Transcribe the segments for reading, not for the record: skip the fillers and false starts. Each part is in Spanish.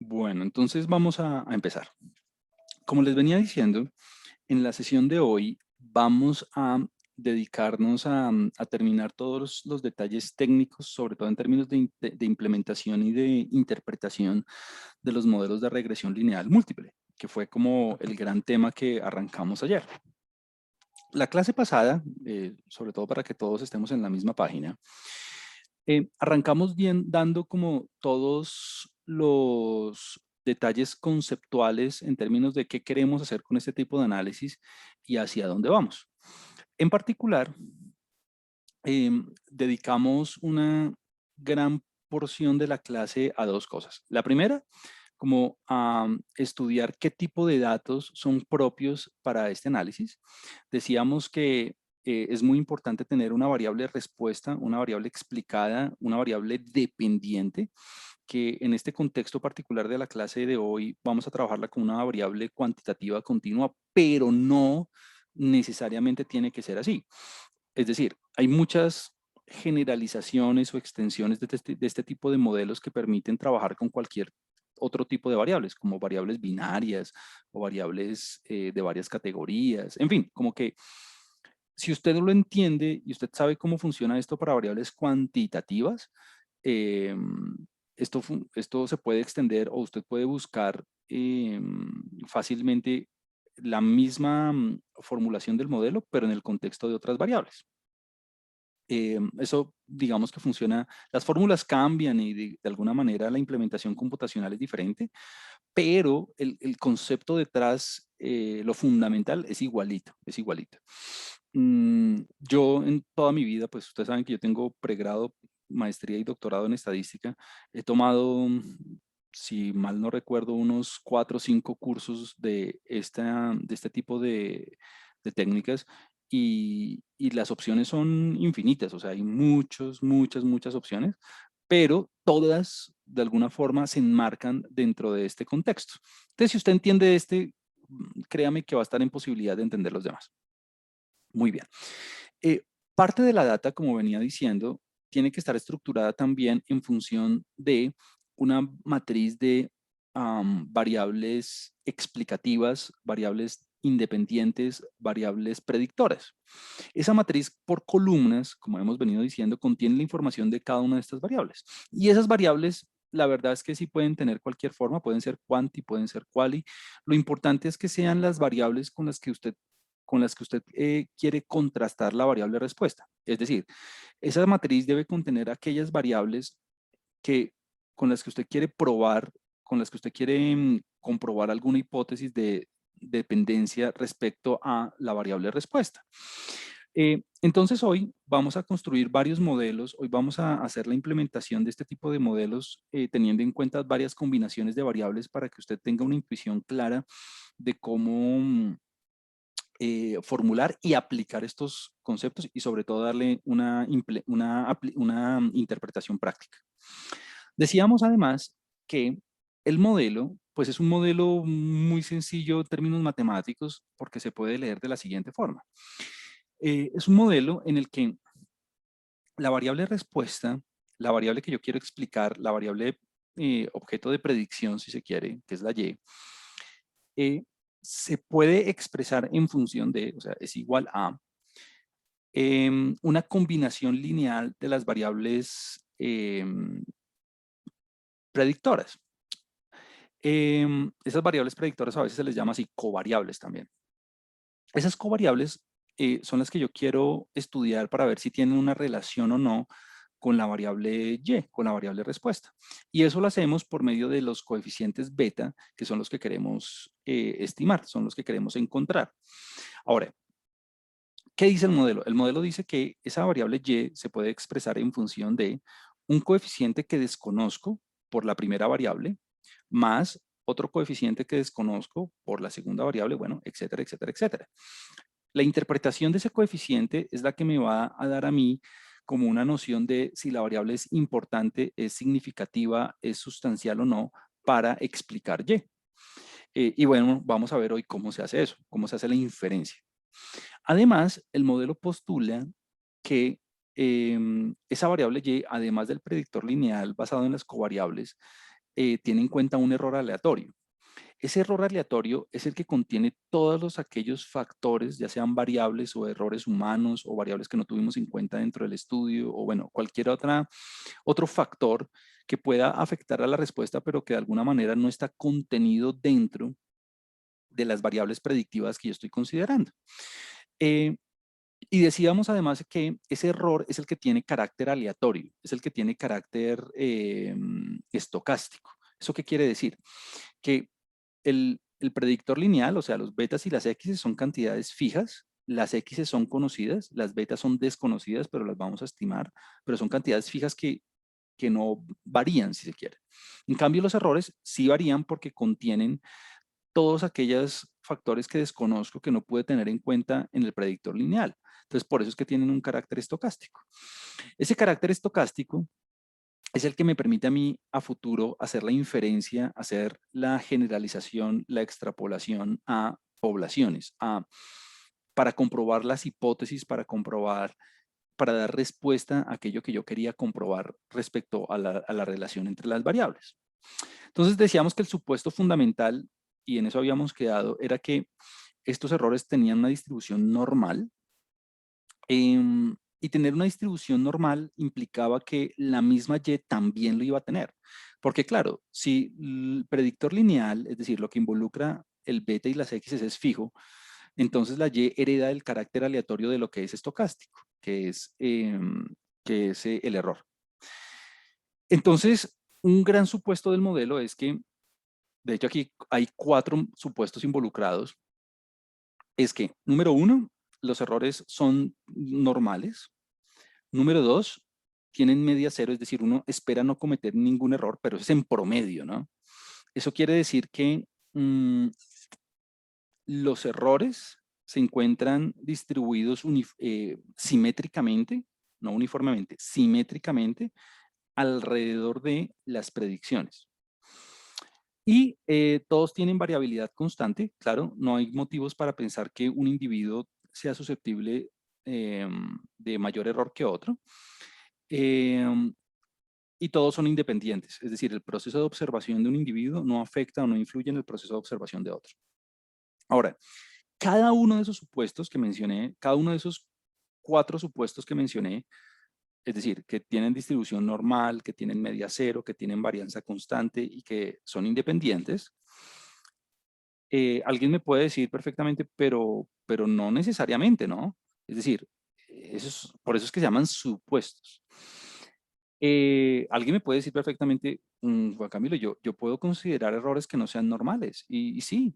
Bueno, entonces vamos a empezar. Como les venía diciendo, en la sesión de hoy vamos a dedicarnos a terminar todos los detalles técnicos, sobre todo en términos de implementación y de interpretación de los modelos de regresión lineal múltiple, que fue como el gran tema que arrancamos ayer. La clase pasada, sobre todo para que todos estemos en la misma página, arrancamos bien dando como todos los detalles conceptuales en términos de qué queremos hacer con este tipo de análisis y hacia dónde vamos. En particular, dedicamos una gran porción de la clase a dos cosas. La primera, como a estudiar qué tipo de datos son propios para este análisis. Decíamos que es muy importante tener una variable respuesta, una variable explicada, una variable dependiente, que en este contexto particular de la clase de hoy vamos a trabajarla con una variable cuantitativa continua, pero no necesariamente tiene que ser así. Es decir, hay muchas generalizaciones o extensiones de este tipo de modelos que permiten trabajar con cualquier otro tipo de variables, como variables binarias o variables de varias categorías. En fin, como que si usted lo entiende y usted sabe cómo funciona esto para variables cuantitativas, eh, esto se puede extender o usted puede buscar fácilmente la misma formulación del modelo, pero en el contexto de otras variables. Eso, digamos que funciona, las fórmulas cambian y de alguna manera la implementación computacional es diferente, pero el concepto detrás, lo fundamental es igualito, es igualito. Yo en toda mi vida, pues ustedes saben que yo tengo pregrado, maestría y doctorado en estadística. He tomado, si mal no recuerdo, unos 4 o 5 cursos de este tipo de técnicas y las opciones son infinitas, o sea, hay muchas opciones, pero todas de alguna forma se enmarcan dentro de este contexto. Entonces, si usted entiende créame que va a estar en posibilidad de entender los demás. Muy bien. Eh, Parte de la data, como venía diciendo, tiene que estar estructurada también en función de una matriz de variables explicativas, variables independientes, variables predictoras. Esa matriz por columnas, como hemos venido diciendo, contiene la información de cada una de estas variables. Y esas variables, la verdad es que sí pueden tener cualquier forma, pueden ser quanti, pueden ser quali. Lo importante es que sean las variables con las que usted quiere contrastar la variable respuesta. Es decir, esa matriz debe contener aquellas variables que, con las que usted quiere probar, con las que usted quiere comprobar alguna hipótesis de dependencia respecto a la variable respuesta. Entonces hoy vamos a construir varios modelos, hoy vamos a hacer la implementación de este tipo de modelos teniendo en cuenta varias combinaciones de variables para que usted tenga una intuición clara de cómo formular y aplicar estos conceptos y sobre todo darle una interpretación práctica. Decíamos además que el modelo, pues es un modelo muy sencillo en términos matemáticos porque se puede leer de la siguiente forma. Es un modelo en el que la variable respuesta, la variable que yo quiero explicar, la variable objeto de predicción, si se quiere, que es la Y, se puede expresar en función de, o sea, es igual a una combinación lineal de las variables predictoras. Esas variables predictoras a veces se les llama así covariables también. Esas covariables son las que yo quiero estudiar para ver si tienen una relación o no con la variable Y, con la variable respuesta. Y eso lo hacemos por medio de los coeficientes beta, que son los que queremos estimar, son los que queremos encontrar. Ahora, ¿qué dice el modelo? El modelo dice que esa variable Y se puede expresar en función de un coeficiente que desconozco por la primera variable, más otro coeficiente que desconozco por la segunda variable, bueno, etcétera, etcétera, etcétera. La interpretación de ese coeficiente es la que me va a dar a mí como una noción de si la variable es importante, es significativa, es sustancial o no para explicar Y. Y bueno, vamos a ver hoy cómo se hace eso, cómo se hace la inferencia. Además, el modelo postula que esa variable Y, además del predictor lineal basado en las covariables, tiene en cuenta un error aleatorio. Ese error aleatorio es el que contiene todos aquellos factores, ya sean variables o errores humanos o variables que no tuvimos en cuenta dentro del estudio o bueno, cualquier otro factor que pueda afectar a la respuesta, pero que de alguna manera no está contenido dentro de las variables predictivas que yo estoy considerando. Eh, y decíamos además que ese error es el que tiene carácter aleatorio, es el que tiene carácter estocástico. ¿Eso qué quiere decir? Que el predictor lineal, o sea, los betas y las x son cantidades fijas, las x son conocidas, las betas son desconocidas, pero las vamos a estimar, pero son cantidades fijas que no varían, si se quiere. En cambio, los errores sí varían porque contienen todos aquellos factores que desconozco que no pude tener en cuenta en el predictor lineal. Entonces, por eso es que tienen un carácter estocástico. Ese carácter estocástico es el que me permite a mí a futuro hacer la inferencia, hacer la generalización, la extrapolación a poblaciones, para comprobar las hipótesis, para dar respuesta a aquello que yo quería comprobar respecto a la relación entre las variables. Entonces decíamos que el supuesto fundamental, y en eso habíamos quedado, era que estos errores tenían una distribución normal. Y tener una distribución normal implicaba que la misma Y también lo iba a tener. Porque claro, si el predictor lineal, es decir, lo que involucra el beta y las X es fijo, entonces la Y hereda el carácter aleatorio de lo que es estocástico, que es el error. Entonces, un gran supuesto del modelo es que, de hecho aquí hay 4 supuestos involucrados, es que, número 1, los errores son normales. Número 2, tienen media cero, es decir, uno espera no cometer ningún error, pero es en promedio, ¿no? Eso quiere decir que los errores se encuentran distribuidos simétricamente, no uniformemente, simétricamente alrededor de las predicciones. Y todos tienen variabilidad constante, claro, no hay motivos para pensar que un individuo sea susceptible de mayor error que otro. Y todos son independientes, es decir, el proceso de observación de un individuo no afecta o no influye en el proceso de observación de otro. Ahora, cada uno de esos supuestos que mencioné, cada uno de esos 4 supuestos que mencioné, es decir, que tienen distribución normal, que tienen media cero, que tienen varianza constante y que son independientes, alguien me puede decir perfectamente, pero no necesariamente, ¿no? Es decir, por eso es que se llaman supuestos. Alguien me puede decir perfectamente, Juan Camilo, yo puedo considerar errores que no sean normales. Y sí,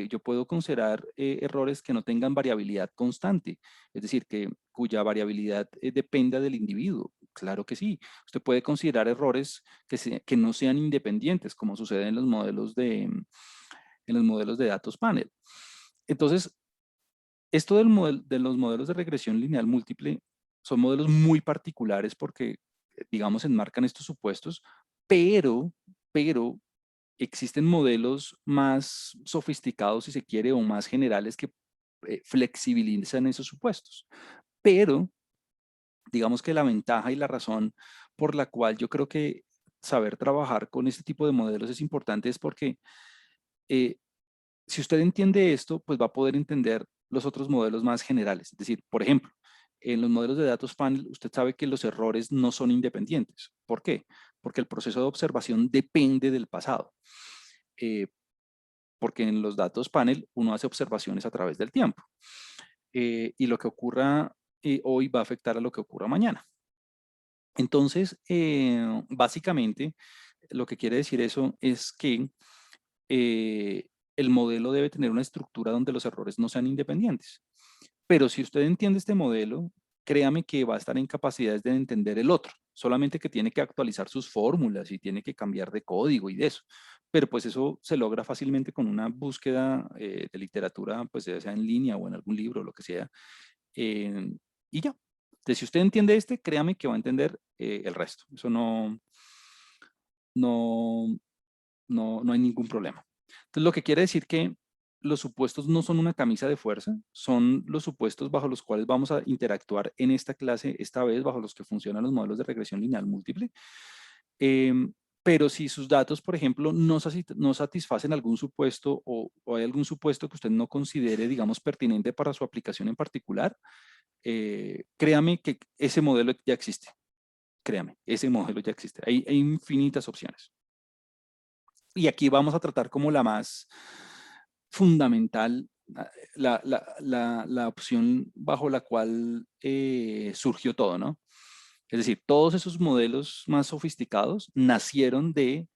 yo puedo considerar errores que no tengan variabilidad constante, es decir, cuya variabilidad dependa del individuo. Claro que sí. Usted puede considerar errores que no sean independientes, como sucede en los modelos de datos panel. Entonces, esto de los modelos de regresión lineal múltiple son modelos muy particulares porque, digamos, enmarcan estos supuestos, pero existen modelos más sofisticados, si se quiere, o más generales que flexibilizan esos supuestos. Pero, digamos que la ventaja y la razón por la cual yo creo que saber trabajar con este tipo de modelos es importante es porque eh, si usted entiende esto, pues va a poder entender los otros modelos más generales. Es decir, por ejemplo, en los modelos de datos panel, usted sabe que los errores no son independientes. ¿Por qué? Porque el proceso de observación depende del pasado. Eh, porque en los datos panel uno hace observaciones a través del tiempo. Y lo que ocurra hoy va a afectar a lo que ocurra mañana. Entonces, básicamente, lo que quiere decir eso es que el modelo debe tener una estructura donde los errores no sean independientes. Pero si usted entiende este modelo, créame que va a estar en capacidades de entender el otro, solamente que tiene que actualizar sus fórmulas y tiene que cambiar de código y de eso. Pero pues eso se logra fácilmente con una búsqueda de literatura, pues ya sea en línea o en algún libro, lo que sea. eh, y ya. Entonces, si usted entiende créame que va a entender el resto. Eso no, no hay ningún problema. Entonces, lo que quiere decir que los supuestos no son una camisa de fuerza, son los supuestos bajo los cuales vamos a interactuar en esta clase, esta vez bajo los que funcionan los modelos de regresión lineal múltiple. pero si sus datos, por ejemplo, no satisfacen algún supuesto o hay algún supuesto que usted no considere, digamos, pertinente para su aplicación en particular, créame que ese modelo ya existe. Créame, ese modelo ya existe. Hay infinitas opciones. Y aquí vamos a tratar como la más fundamental, la opción bajo la cual surgió todo, ¿no? Es decir, todos esos modelos más sofisticados nacieron de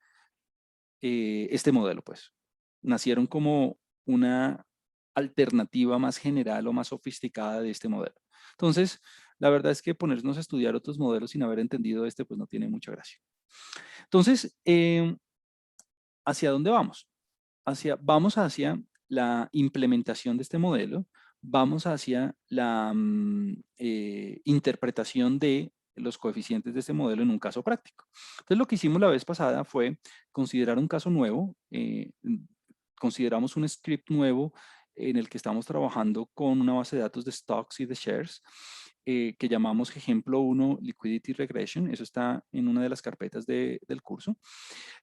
este modelo, pues. Nacieron como una alternativa más general o más sofisticada de este modelo. Entonces, la verdad es que ponernos a estudiar otros modelos sin haber entendido este, pues no tiene mucha gracia. Entonces, ¿hacia dónde vamos? Vamos hacia la implementación de este modelo, vamos hacia la interpretación de los coeficientes de este modelo en un caso práctico. Entonces, lo que hicimos la vez pasada fue considerar un caso nuevo, consideramos un script nuevo en el que estamos trabajando con una base de datos de stocks y de shares, que llamamos ejemplo 1 Liquidity Regression. Eso está en una de las carpetas del curso.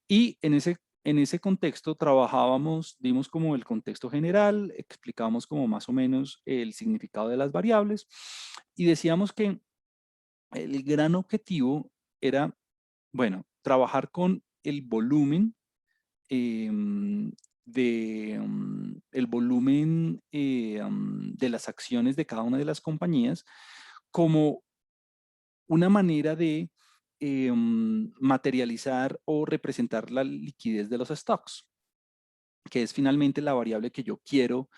Y en ese contexto trabajábamos, dimos como el contexto general, explicábamos como más o menos el significado de las variables y decíamos que el gran objetivo era, bueno, trabajar con el volumen el volumen de las acciones de cada una de las compañías como una manera de materializar o representar la liquidez de los stocks, que es finalmente la variable que yo quiero,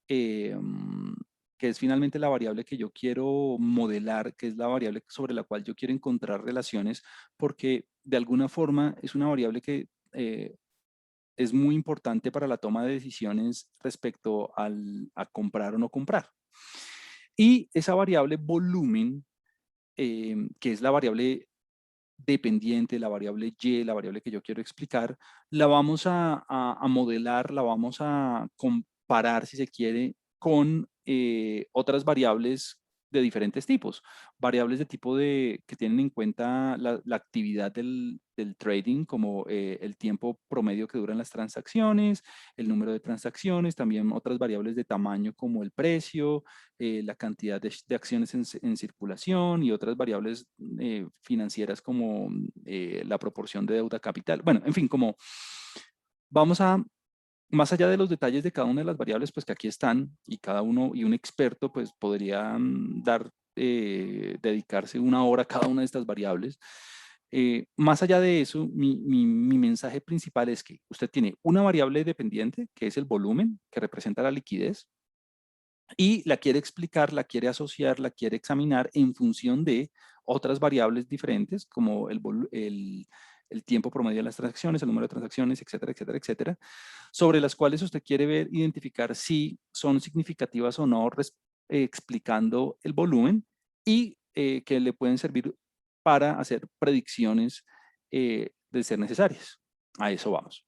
eh, mm, que es finalmente la variable que yo quiero modelar, que es la variable sobre la cual yo quiero encontrar relaciones, porque de alguna forma es una variable que es muy importante para la toma de decisiones respecto a comprar o no comprar. Y esa variable volumen, que es la variable dependiente, la variable Y, la variable que yo quiero explicar, la vamos a modelar, la vamos a comparar, si se quiere, con otras variables de diferentes tipos. Variables de tipo que tienen en cuenta la actividad del trading, como el tiempo promedio que duran las transacciones, el número de transacciones, también otras variables de tamaño como el precio, la cantidad de acciones en circulación y otras variables financieras como la proporción de deuda capital. Bueno, en fin, como vamos a, más allá de los detalles de cada una de las variables, pues que aquí están y cada uno y un experto pues podría dedicarse una hora a cada una de estas variables. Más allá de eso, mi mensaje principal es que usted tiene una variable dependiente, que es el volumen, que representa la liquidez, y la quiere explicar, la quiere asociar, la quiere examinar en función de otras variables diferentes, como el tiempo promedio de las transacciones, el número de transacciones, etcétera, etcétera, etcétera, sobre las cuales usted quiere ver, identificar si son significativas o no, explicando el volumen y que le pueden servir para hacer predicciones de ser necesarias. A eso vamos.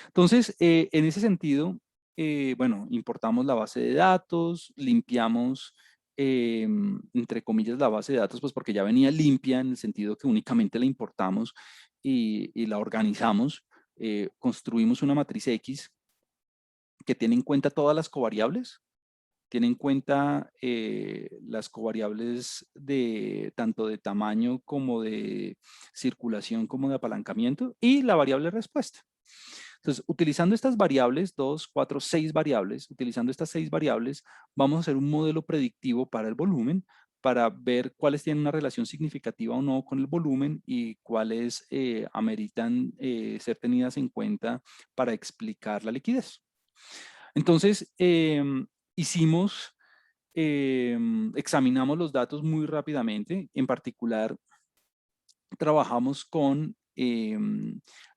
Entonces, en ese sentido, bueno, importamos la base de datos, limpiamos, entre comillas, la base de datos, pues porque ya venía limpia en el sentido que únicamente la importamos y la organizamos. Construimos una matriz X que tiene en cuenta todas las covariables, tiene en cuenta las covariables tanto de tamaño como de circulación como de apalancamiento y la variable respuesta. Entonces, utilizando estas variables, 2, 4, 6 variables, utilizando estas 6 variables, vamos a hacer un modelo predictivo para el volumen, para ver cuáles tienen una relación significativa o no con el volumen y cuáles ameritan ser tenidas en cuenta para explicar la liquidez. Entonces, hicimos, examinamos los datos muy rápidamente. En particular, trabajamos con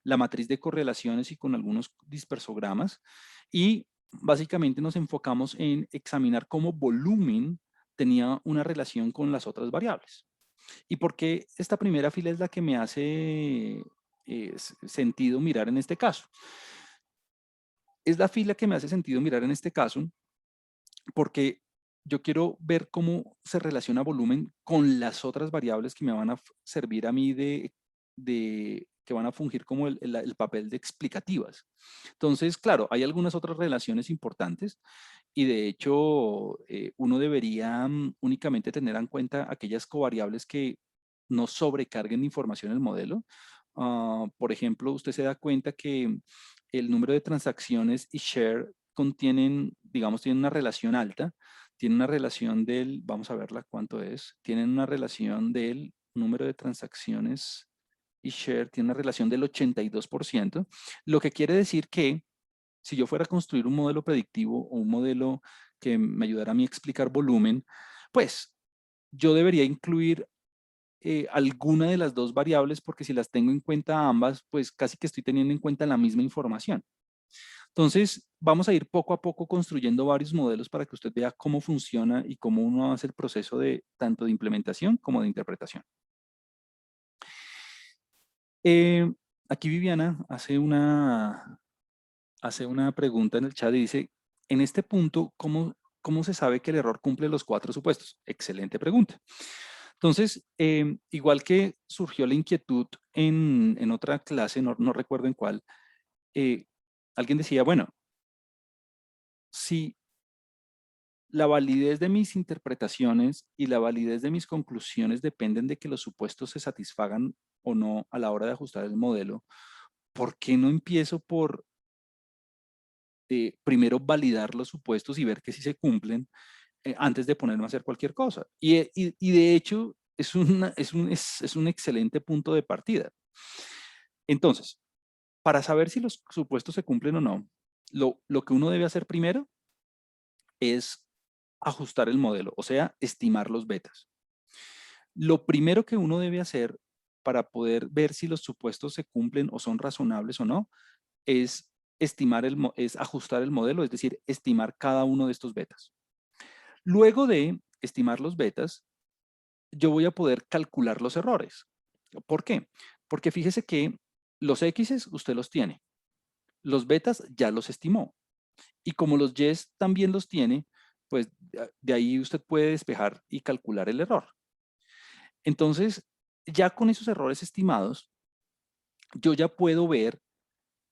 la matriz de correlaciones y con algunos dispersogramas y básicamente nos enfocamos en examinar cómo volumen tenía una relación con las otras variables. ¿Y por qué esta primera fila es la que me hace sentido mirar en este caso? Es la fila que me hace sentido mirar en este caso porque yo quiero ver cómo se relaciona volumen con las otras variables que me van a servir a mí de que van a fungir como el papel de explicativas. Entonces, claro, hay algunas otras relaciones importantes y de hecho uno debería únicamente tener en cuenta aquellas covariables que no sobrecarguen información el modelo. Por ejemplo, usted se da cuenta que el número de transacciones y share contienen, digamos, tienen una relación alta, tiene una relación del, vamos a verla cuánto es, tienen una relación del número de transacciones y share, tiene una relación del 82%, lo que quiere decir que si yo fuera a construir un modelo predictivo o un modelo que me ayudara a mí a explicar volumen, pues yo debería incluir alguna de las dos variables porque si las tengo en cuenta ambas, pues casi que estoy teniendo en cuenta la misma información. Entonces, vamos a ir poco a poco construyendo varios modelos para que usted vea cómo funciona y cómo uno hace el proceso de tanto de implementación como de interpretación. Eh, Aquí Viviana hace una pregunta en el chat y dice, en este punto, ¿cómo se sabe que el error cumple los 4 supuestos? Excelente pregunta. Entonces, igual que surgió la inquietud en otra clase, no recuerdo en cuál, alguien decía, bueno, si la validez de mis interpretaciones y la validez de mis conclusiones dependen de que los supuestos se satisfagan o no a la hora de ajustar el modelo, ¿por qué no empiezo por primero validar los supuestos y ver que sí se cumplen antes de ponerme a hacer cualquier cosa? Y de hecho, es un excelente punto de partida. Entonces, para saber si los supuestos se cumplen o no, lo que uno debe hacer primero es ajustar el modelo, o sea, estimar los betas. Lo primero que uno debe hacer para poder ver si los supuestos se cumplen o son razonables o no, es es ajustar el modelo, es decir, estimar cada uno de estos betas. Luego de estimar los betas, yo voy a poder calcular los errores. ¿Por qué? Porque fíjese que los X's usted los tiene, los betas ya los estimó. Y como los Y's también los tiene, pues de ahí usted puede despejar y calcular el error. Entonces, ya con esos errores estimados, yo ya puedo ver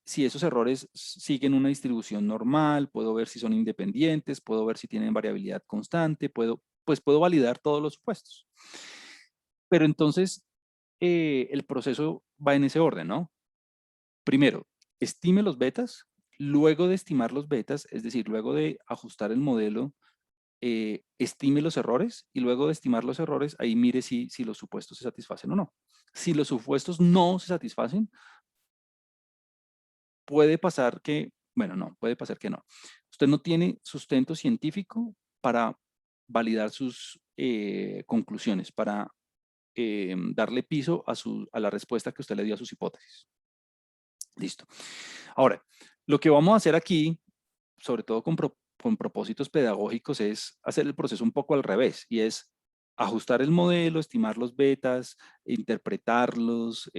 si esos errores siguen una distribución normal, puedo ver si son independientes, puedo ver si tienen variabilidad constante, pues puedo validar todos los supuestos. Pero entonces, el proceso va en ese orden, ¿no? Primero, estime los betas, luego de estimar los betas, es decir, luego de ajustar el modelo, estime los errores y luego de estimar los errores, ahí mire si los supuestos se satisfacen o no. Si los supuestos no se satisfacen, puede pasar que, bueno, no, puede pasar que no. Usted no tiene sustento científico para validar sus conclusiones, para darle piso a la respuesta que usted le dio a sus hipótesis. Listo. Ahora, lo que vamos a hacer aquí, sobre todo con propósitos pedagógicos, es hacer el proceso un poco al revés, y es ajustar el modelo, estimar los betas, interpretarlos,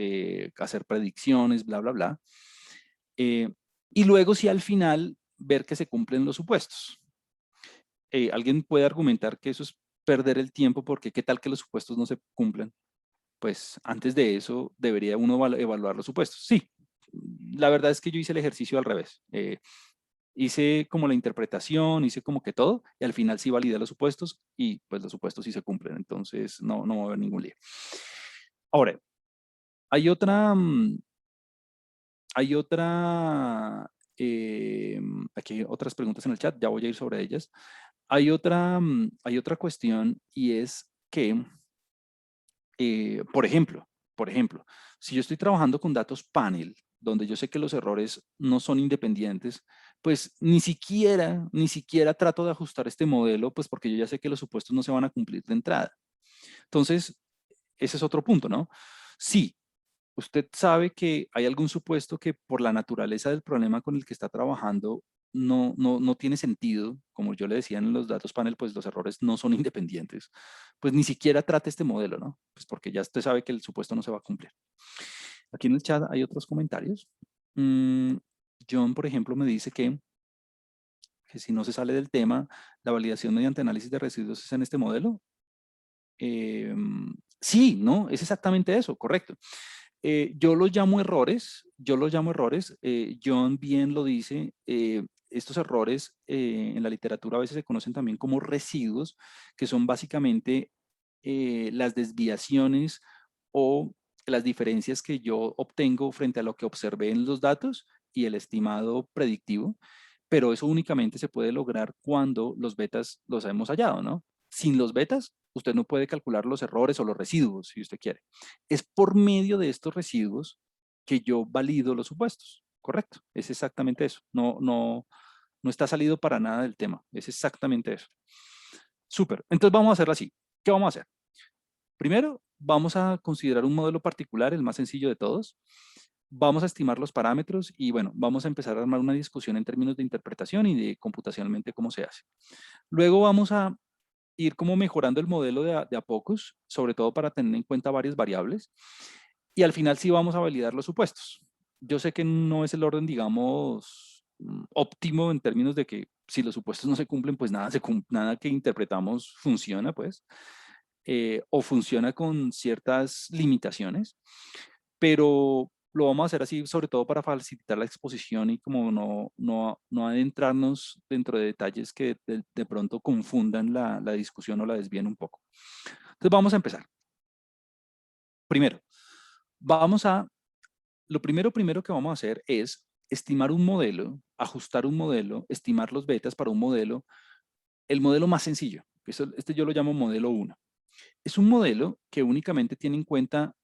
hacer predicciones, bla, bla, bla. Eh, y luego, si al final, ver que se cumplen los supuestos. Alguien puede argumentar que eso es perder el tiempo porque qué tal que los supuestos no se cumplen. Pues antes de eso debería uno evaluar los supuestos. Sí, la verdad es que yo hice el ejercicio al revés. Hice como la interpretación, hice como que todo, y al final sí validé los supuestos y pues los supuestos sí se cumplen. Entonces no va a haber ningún lío. Ahora, hay otra, hay otra, aquí hay otras preguntas en el chat, ya voy a ir sobre ellas. Hay otra cuestión y es que, por ejemplo, si yo estoy trabajando con datos panel, donde yo sé que los errores no son independientes, pues ni siquiera trato de ajustar este modelo, pues porque yo ya sé que los supuestos no se van a cumplir de entrada. Entonces, ese es otro punto, ¿no? Sí, usted sabe que hay algún supuesto que por la naturaleza del problema con el que está trabajando no tiene sentido, como yo le decía en los datos panel, pues los errores no son independientes, pues ni siquiera trate este modelo, ¿no? Pues porque ya usted sabe que el supuesto no se va a cumplir. Aquí en el chat hay otros comentarios. John, por ejemplo, me dice que si no se sale del tema, la validación mediante análisis de residuos es en este modelo. Sí, ¿no? Es exactamente eso, correcto. Yo los llamo errores, John bien lo dice, estos errores en la literatura a veces se conocen también como residuos, que son básicamente las desviaciones o las diferencias que yo obtengo frente a lo que observé en los datos y el estimado predictivo, pero eso únicamente se puede lograr cuando los betas los hemos hallado, ¿no? Sin los betas, usted no puede calcular los errores o los residuos, si usted quiere. Es por medio de estos residuos que yo valido los supuestos. Correcto, es exactamente eso. No está salido para nada del tema. Es exactamente eso. Súper. Entonces vamos a hacerlo así. ¿Qué vamos a hacer? Primero, vamos a considerar un modelo particular, el más sencillo de todos. Vamos a estimar los parámetros y bueno, vamos a empezar a armar una discusión en términos de interpretación y de computacionalmente cómo se hace. Luego vamos a ir como mejorando el modelo de a pocos, sobre todo para tener en cuenta varias variables. Y al final sí vamos a validar los supuestos. Yo sé que no es el orden, digamos, óptimo en términos de que si los supuestos no se cumplen, pues nada que interpretamos funciona, pues, o funciona con ciertas limitaciones, pero lo vamos a hacer así, sobre todo para facilitar la exposición y como no adentrarnos dentro de detalles que de pronto confundan la discusión o la desvíen un poco. Entonces vamos a empezar. Primero, vamos a, lo primero que vamos a hacer es estimar un modelo, ajustar un modelo, estimar los betas para un modelo, el modelo más sencillo. Este yo lo llamo modelo 1. Es un modelo que únicamente tiene en cuenta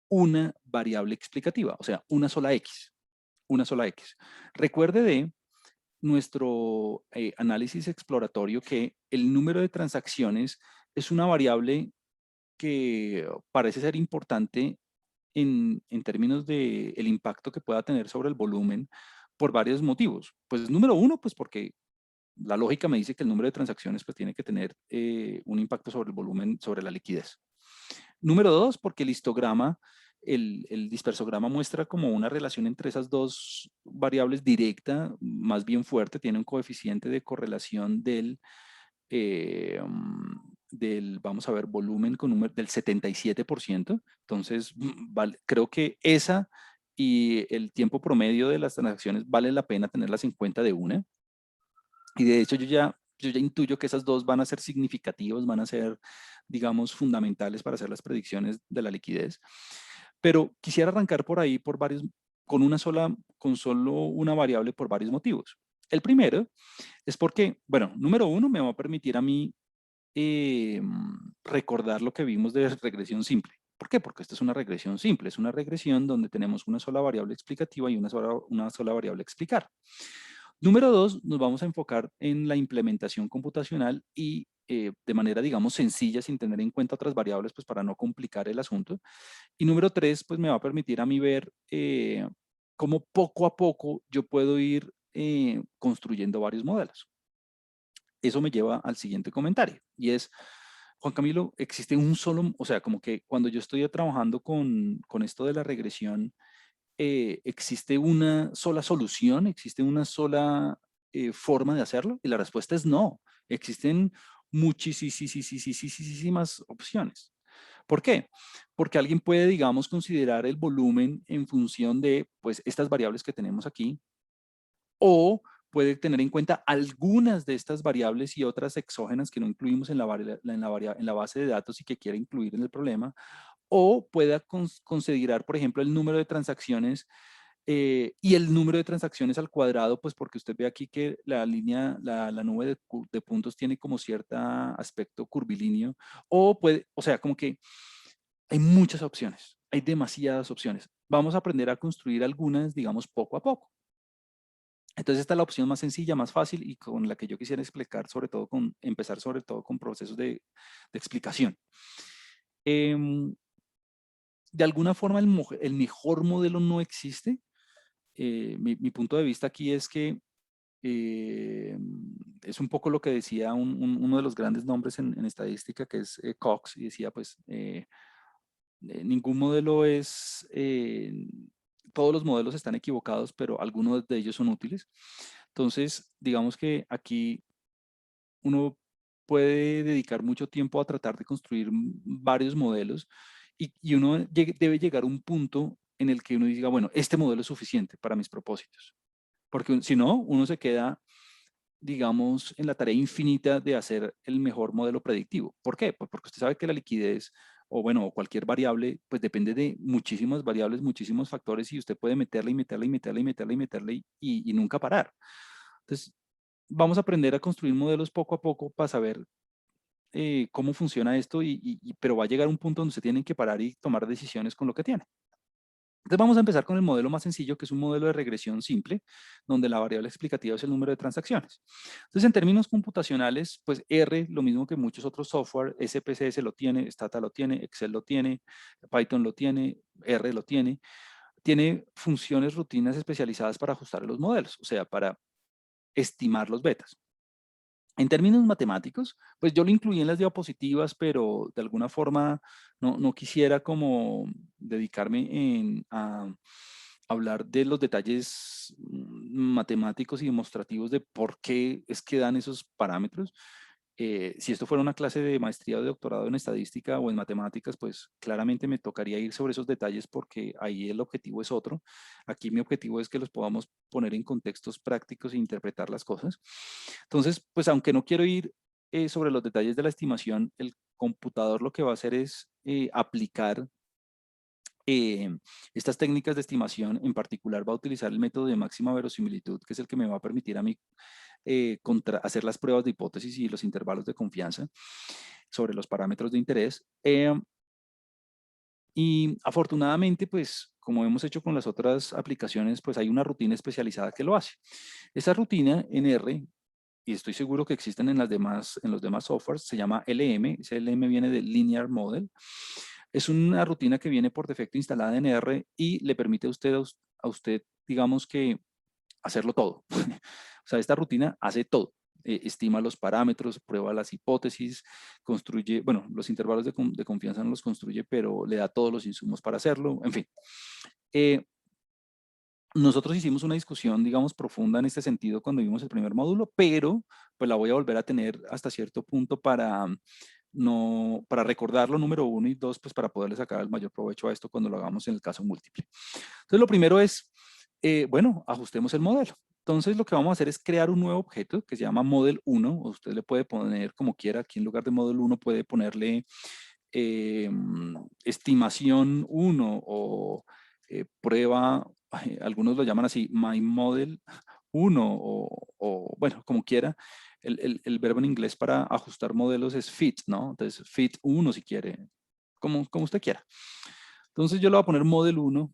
una variable explicativa, o sea, una sola X, una sola X. Recuerde de nuestro análisis exploratorio que el número de transacciones es una variable que parece ser importante en términos de el impacto que pueda tener sobre el volumen por varios motivos. Pues número uno, pues porque la lógica me dice que el número de transacciones pues tiene que tener un impacto sobre el volumen, sobre la liquidez. Número dos, porque el histograma, el dispersograma muestra como una relación entre esas dos variables directa, más bien fuerte, tiene un coeficiente de correlación vamos a ver, volumen con número del 77%. Entonces, creo que esa y el tiempo promedio de las transacciones vale la pena tenerlas en cuenta de una. Y de hecho yo ya intuyo que esas dos van a ser significativas, van a ser, digamos, fundamentales para hacer las predicciones de la liquidez. Pero quisiera arrancar por ahí con solo una variable por varios motivos. El primero es porque, bueno, número uno, me va a permitir a mí recordar lo que vimos de regresión simple. ¿Por qué? Porque esta es una regresión simple, es una regresión donde tenemos una sola variable explicativa y una sola variable explicar. Número dos, nos vamos a enfocar en la implementación computacional y de manera, digamos, sencilla, sin tener en cuenta otras variables, pues para no complicar el asunto. Y número tres, pues me va a permitir a mí ver cómo poco a poco yo puedo ir construyendo varios modelos. Eso me lleva al siguiente comentario y es, Juan Camilo, existe un solo, o sea, como que cuando yo estoy trabajando con esto de la regresión, ¿existe una sola solución? ¿Existe una sola forma de hacerlo? Y la respuesta es no. Existen muchísimas opciones. ¿Por qué? Porque alguien puede, digamos, considerar el volumen en función de, pues, estas variables que tenemos aquí, o puede tener en cuenta algunas de estas variables y otras exógenas que no incluimos en la base de datos y que quiere incluir en el problema, o pueda considerar, por ejemplo, el número de transacciones y el número de transacciones al cuadrado, pues porque usted ve aquí que la línea, la nube de puntos tiene como cierto aspecto curvilíneo, o sea, como que hay muchas opciones, hay demasiadas opciones. Vamos a aprender a construir algunas, digamos, poco a poco. Entonces esta es la opción más sencilla, más fácil y con la que yo quisiera empezar sobre todo con procesos de explicación. De alguna forma el mejor modelo no existe. Mi punto de vista aquí es que eh, es un poco lo que decía uno de los grandes nombres en estadística, que es Cox, y decía pues ningún modelo todos los modelos están equivocados, pero algunos de ellos son útiles. Entonces, digamos que aquí uno puede dedicar mucho tiempo a tratar de construir varios modelos y uno debe llegar a un punto en el que uno diga, bueno, este modelo es suficiente para mis propósitos. Porque si no, uno se queda, digamos, en la tarea infinita de hacer el mejor modelo predictivo. ¿Por qué? Pues porque usted sabe que la liquidez o bueno, cualquier variable, pues depende de muchísimas variables, muchísimos factores y usted puede meterle y meterle y meterle y meterle y meterle y nunca parar. Entonces, vamos a aprender a construir modelos poco a poco para saber cómo funciona esto, pero va a llegar un punto donde se tienen que parar y tomar decisiones con lo que tiene. Entonces vamos a empezar con el modelo más sencillo, que es un modelo de regresión simple, donde la variable explicativa es el número de transacciones. Entonces, en términos computacionales, pues R, lo mismo que muchos otros software, SPSS lo tiene, Stata lo tiene, Excel lo tiene, Python lo tiene, R lo tiene funciones, rutinas especializadas para ajustar los modelos, o sea, para estimar los betas. En términos matemáticos, pues yo lo incluí en las diapositivas, pero de alguna forma no quisiera como dedicarme a hablar de los detalles matemáticos y demostrativos de por qué es que dan esos parámetros. Si esto fuera una clase de maestría o de doctorado en estadística o en matemáticas, pues claramente me tocaría ir sobre esos detalles porque ahí el objetivo es otro. Aquí mi objetivo es que los podamos poner en contextos prácticos e interpretar las cosas. Entonces, pues aunque no quiero ir sobre los detalles de la estimación, el computador lo que va a hacer es aplicar estas técnicas de estimación. En particular va a utilizar el método de máxima verosimilitud, que es el que me va a permitir a mí hacer las pruebas de hipótesis y los intervalos de confianza sobre los parámetros de interés. Y afortunadamente, pues como hemos hecho con las otras aplicaciones, pues hay una rutina especializada que lo hace. Esa rutina en R, y estoy seguro que existen en los demás softwares, se llama LM. Ese LM viene de Linear Model. Es una rutina que viene por defecto instalada en R y le permite a usted, digamos que, hacerlo todo. O sea, esta rutina hace todo. Estima los parámetros, prueba las hipótesis, construye, bueno, los intervalos de confianza no los construye, pero le da todos los insumos para hacerlo, en fin. Nosotros hicimos una discusión, digamos, profunda en este sentido cuando vimos el primer módulo, pero pues la voy a volver a tener hasta cierto punto para, no, para recordarlo, número uno, y dos, pues para poderle sacar el mayor provecho a esto cuando lo hagamos en el caso múltiple. Entonces, lo primero es, bueno, ajustemos el modelo. Entonces, lo que vamos a hacer es crear un nuevo objeto que se llama Model 1, o usted le puede poner como quiera, aquí en lugar de Model 1 puede ponerle estimación 1 o prueba, algunos lo llaman así, My Model 1 bueno, como quiera. El verbo en inglés para ajustar modelos es fit, ¿no? Entonces, fit 1 si quiere, como usted quiera. Entonces, yo le voy a poner Model 1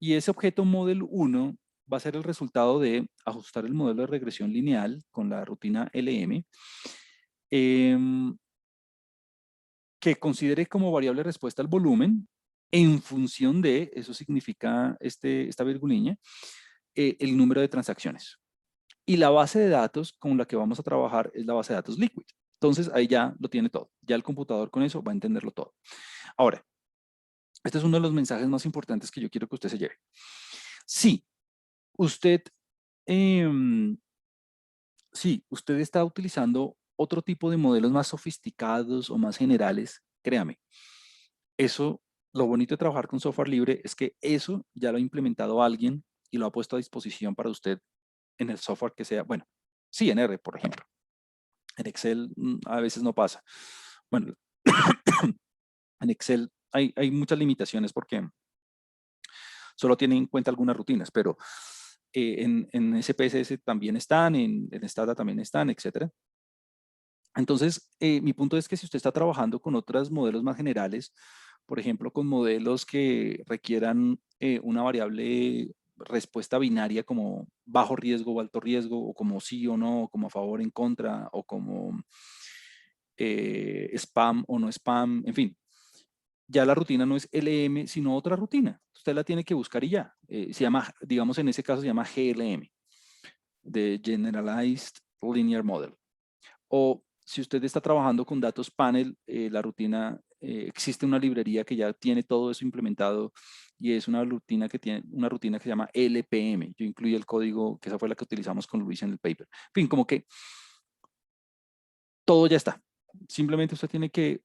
y ese objeto Model 1 va a ser el resultado de ajustar el modelo de regresión lineal con la rutina LM. Que considere como variable respuesta al volumen en función de, eso significa esta virguliña, el número de transacciones. Y la base de datos con la que vamos a trabajar es la base de datos Liquid. Entonces ahí ya lo tiene todo. Ya el computador con eso va a entenderlo todo. Ahora, este es uno de los mensajes más importantes que yo quiero que usted se lleve. Si usted, si usted está utilizando otro tipo de modelos más sofisticados o más generales, créame, eso, lo bonito de trabajar con software libre es que eso ya lo ha implementado alguien y lo ha puesto a disposición para usted en el software que sea, bueno, sí, en R, por ejemplo. En Excel a veces no pasa. Bueno, en Excel hay muchas limitaciones porque solo tiene en cuenta algunas rutinas, pero en SPSS también están, en Stata también están, etcétera. Entonces, mi punto es que si usted está trabajando con otros modelos más generales, por ejemplo, con modelos que requieran una variable respuesta binaria como bajo riesgo o alto riesgo, o como sí o no, o como a favor, en contra, o como spam o no spam, en fin, ya la rutina no es LM, sino otra rutina. Usted la tiene que buscar y ya. Se llama, digamos, en ese caso se llama GLM, de Generalized Linear Model. O si usted está trabajando con datos panel, la rutina, existe una librería que ya tiene todo eso implementado y es una rutina que se llama LPM. Yo incluí el código, que esa fue la que utilizamos con Luis en el paper. En fin, como que todo ya está. Simplemente usted tiene que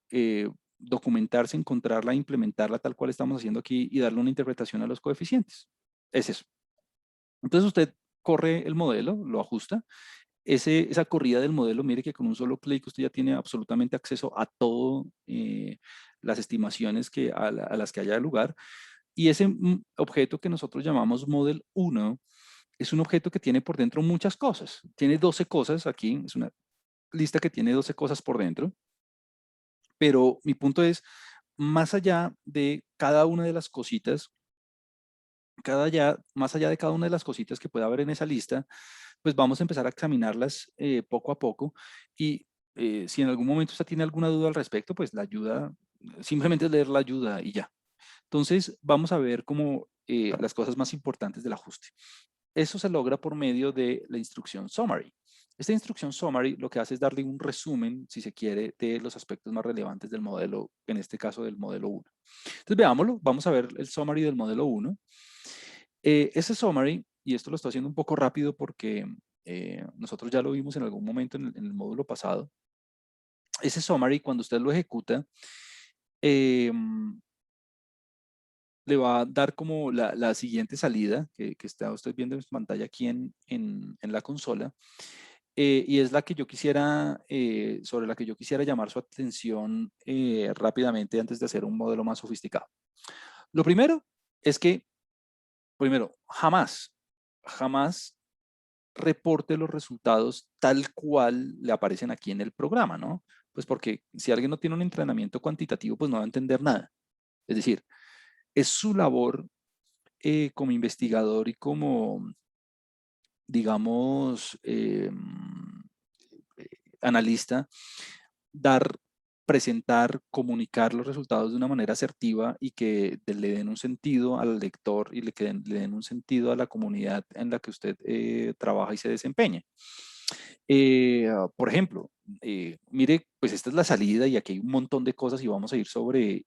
documentarse, encontrarla, implementarla tal cual estamos haciendo aquí y darle una interpretación a los coeficientes. Es eso. Entonces usted corre el modelo, lo ajusta. Esa corrida del modelo, mire que con un solo clic usted ya tiene absolutamente acceso a todo las estimaciones a las que haya lugar. Y ese objeto que nosotros llamamos Model 1 es un objeto que tiene por dentro muchas cosas. Tiene 12 cosas aquí, es una lista que tiene 12 cosas por dentro. Pero mi punto es, más allá de cada una de las cositas, más allá de cada una de las cositas que pueda haber en esa lista, pues vamos a empezar a examinarlas poco a poco y si en algún momento usted tiene alguna duda al respecto, pues la ayuda, simplemente es leer la ayuda y ya. Entonces vamos a ver como las cosas más importantes del ajuste. Eso se logra por medio de la instrucción summary. Esta instrucción summary lo que hace es darle un resumen, si se quiere, de los aspectos más relevantes del modelo, en este caso del modelo 1. Entonces veámoslo, vamos a ver el summary del modelo 1. Ese summary, y esto lo estoy haciendo un poco rápido porque nosotros ya lo vimos en algún momento en el módulo pasado. Ese summary, cuando usted lo ejecuta, le va a dar como la siguiente salida que está usted viendo en pantalla aquí en la consola. Y es la que yo quisiera, sobre la que yo quisiera llamar su atención rápidamente antes de hacer un modelo más sofisticado. Lo primero es que, jamás reporte los resultados tal cual le aparecen aquí en el programa, ¿no? Pues porque si alguien no tiene un entrenamiento cuantitativo, pues no va a entender nada. Es decir, es su labor como investigador y como, digamos, analista, presentar, comunicar los resultados de una manera asertiva y que le den un sentido al lector y le den un sentido a la comunidad en la que usted trabaja y se desempeña. Por ejemplo, mire, pues esta es la salida y aquí hay un montón de cosas y vamos a ir sobre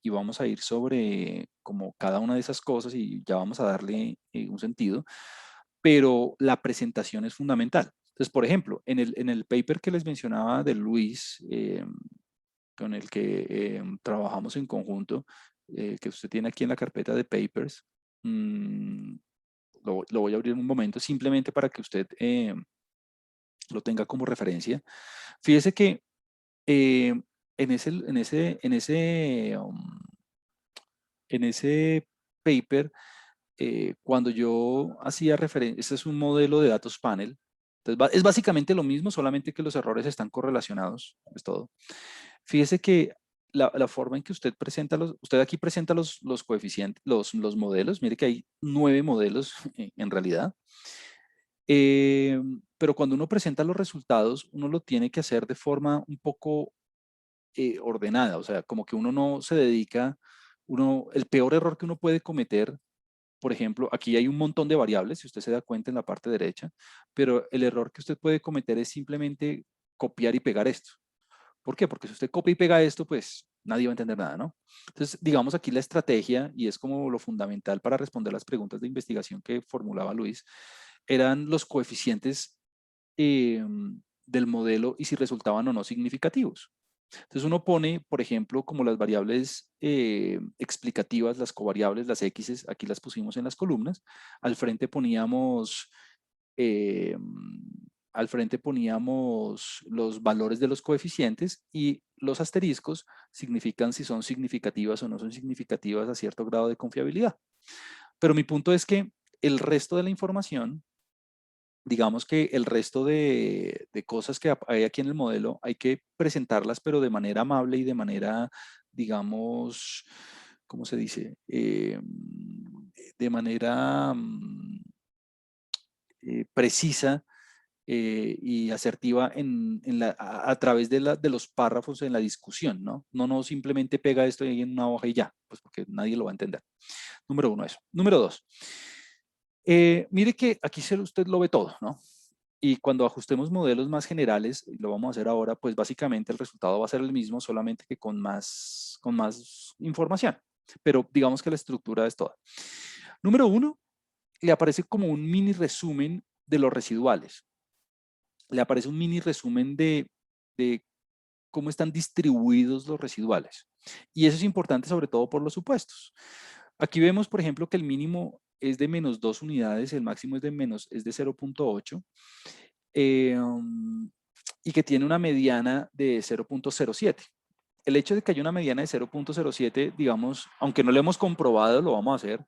como cada una de esas cosas y ya vamos a darle un sentido, pero la presentación es fundamental. Entonces, por ejemplo, en el paper que les mencionaba de Luis, con el que trabajamos en conjunto, que usted tiene aquí en la carpeta de papers, lo voy a abrir en un momento simplemente para que usted lo tenga como referencia. Fíjese que eh, en ese paper, cuando yo hacía referencia, este es un modelo de datos panel, entonces es básicamente lo mismo, solamente que los errores están correlacionados, es todo. Fíjese que la forma en que usted presenta usted aquí presenta los coeficientes, los modelos, mire que hay 9 modelos en realidad. Pero cuando uno presenta los resultados, uno lo tiene que hacer de forma un poco ordenada, o sea, como que uno no se dedica, el peor error que uno puede cometer, por ejemplo, aquí hay un montón de variables, si usted se da cuenta en la parte derecha, pero el error que usted puede cometer es simplemente copiar y pegar esto. ¿Por qué? Porque si usted copia y pega esto, pues nadie va a entender nada, ¿no? Entonces, digamos aquí la estrategia, y es como lo fundamental para responder las preguntas de investigación que formulaba Luis, eran los coeficientes eh, del modelo y si resultaban o no significativos. Entonces uno pone, por ejemplo, como las variables explicativas, las covariables, las X, aquí las pusimos en las columnas. Al frente poníamos, eh, los valores de los coeficientes y los asteriscos significan si son significativas o no son significativas a cierto grado de confiabilidad. Pero mi punto es que el resto de la información, digamos que el resto de cosas que hay aquí en el modelo hay que presentarlas, pero de manera amable y de manera, digamos, ¿cómo se dice? De manera precisa y asertiva a través de los párrafos en la discusión, ¿no? No simplemente pega esto ahí en una hoja y ya, pues porque nadie lo va a entender. Número uno, eso. Número dos, mire que aquí usted lo ve todo, ¿no? Y cuando ajustemos modelos más generales, y lo vamos a hacer ahora, pues básicamente el resultado va a ser el mismo, solamente que con más información. Pero digamos que la estructura es toda. Número uno, le aparece como un mini resumen de los residuales. Le aparece un mini resumen de cómo están distribuidos los residuales. Y eso es importante sobre todo por los supuestos. Aquí vemos, por ejemplo, que el mínimo es de menos 2 unidades, el máximo es de 0.8 y que tiene una mediana de 0.07. El hecho de que haya una mediana de 0.07, digamos, aunque no lo hemos comprobado, lo vamos a hacer,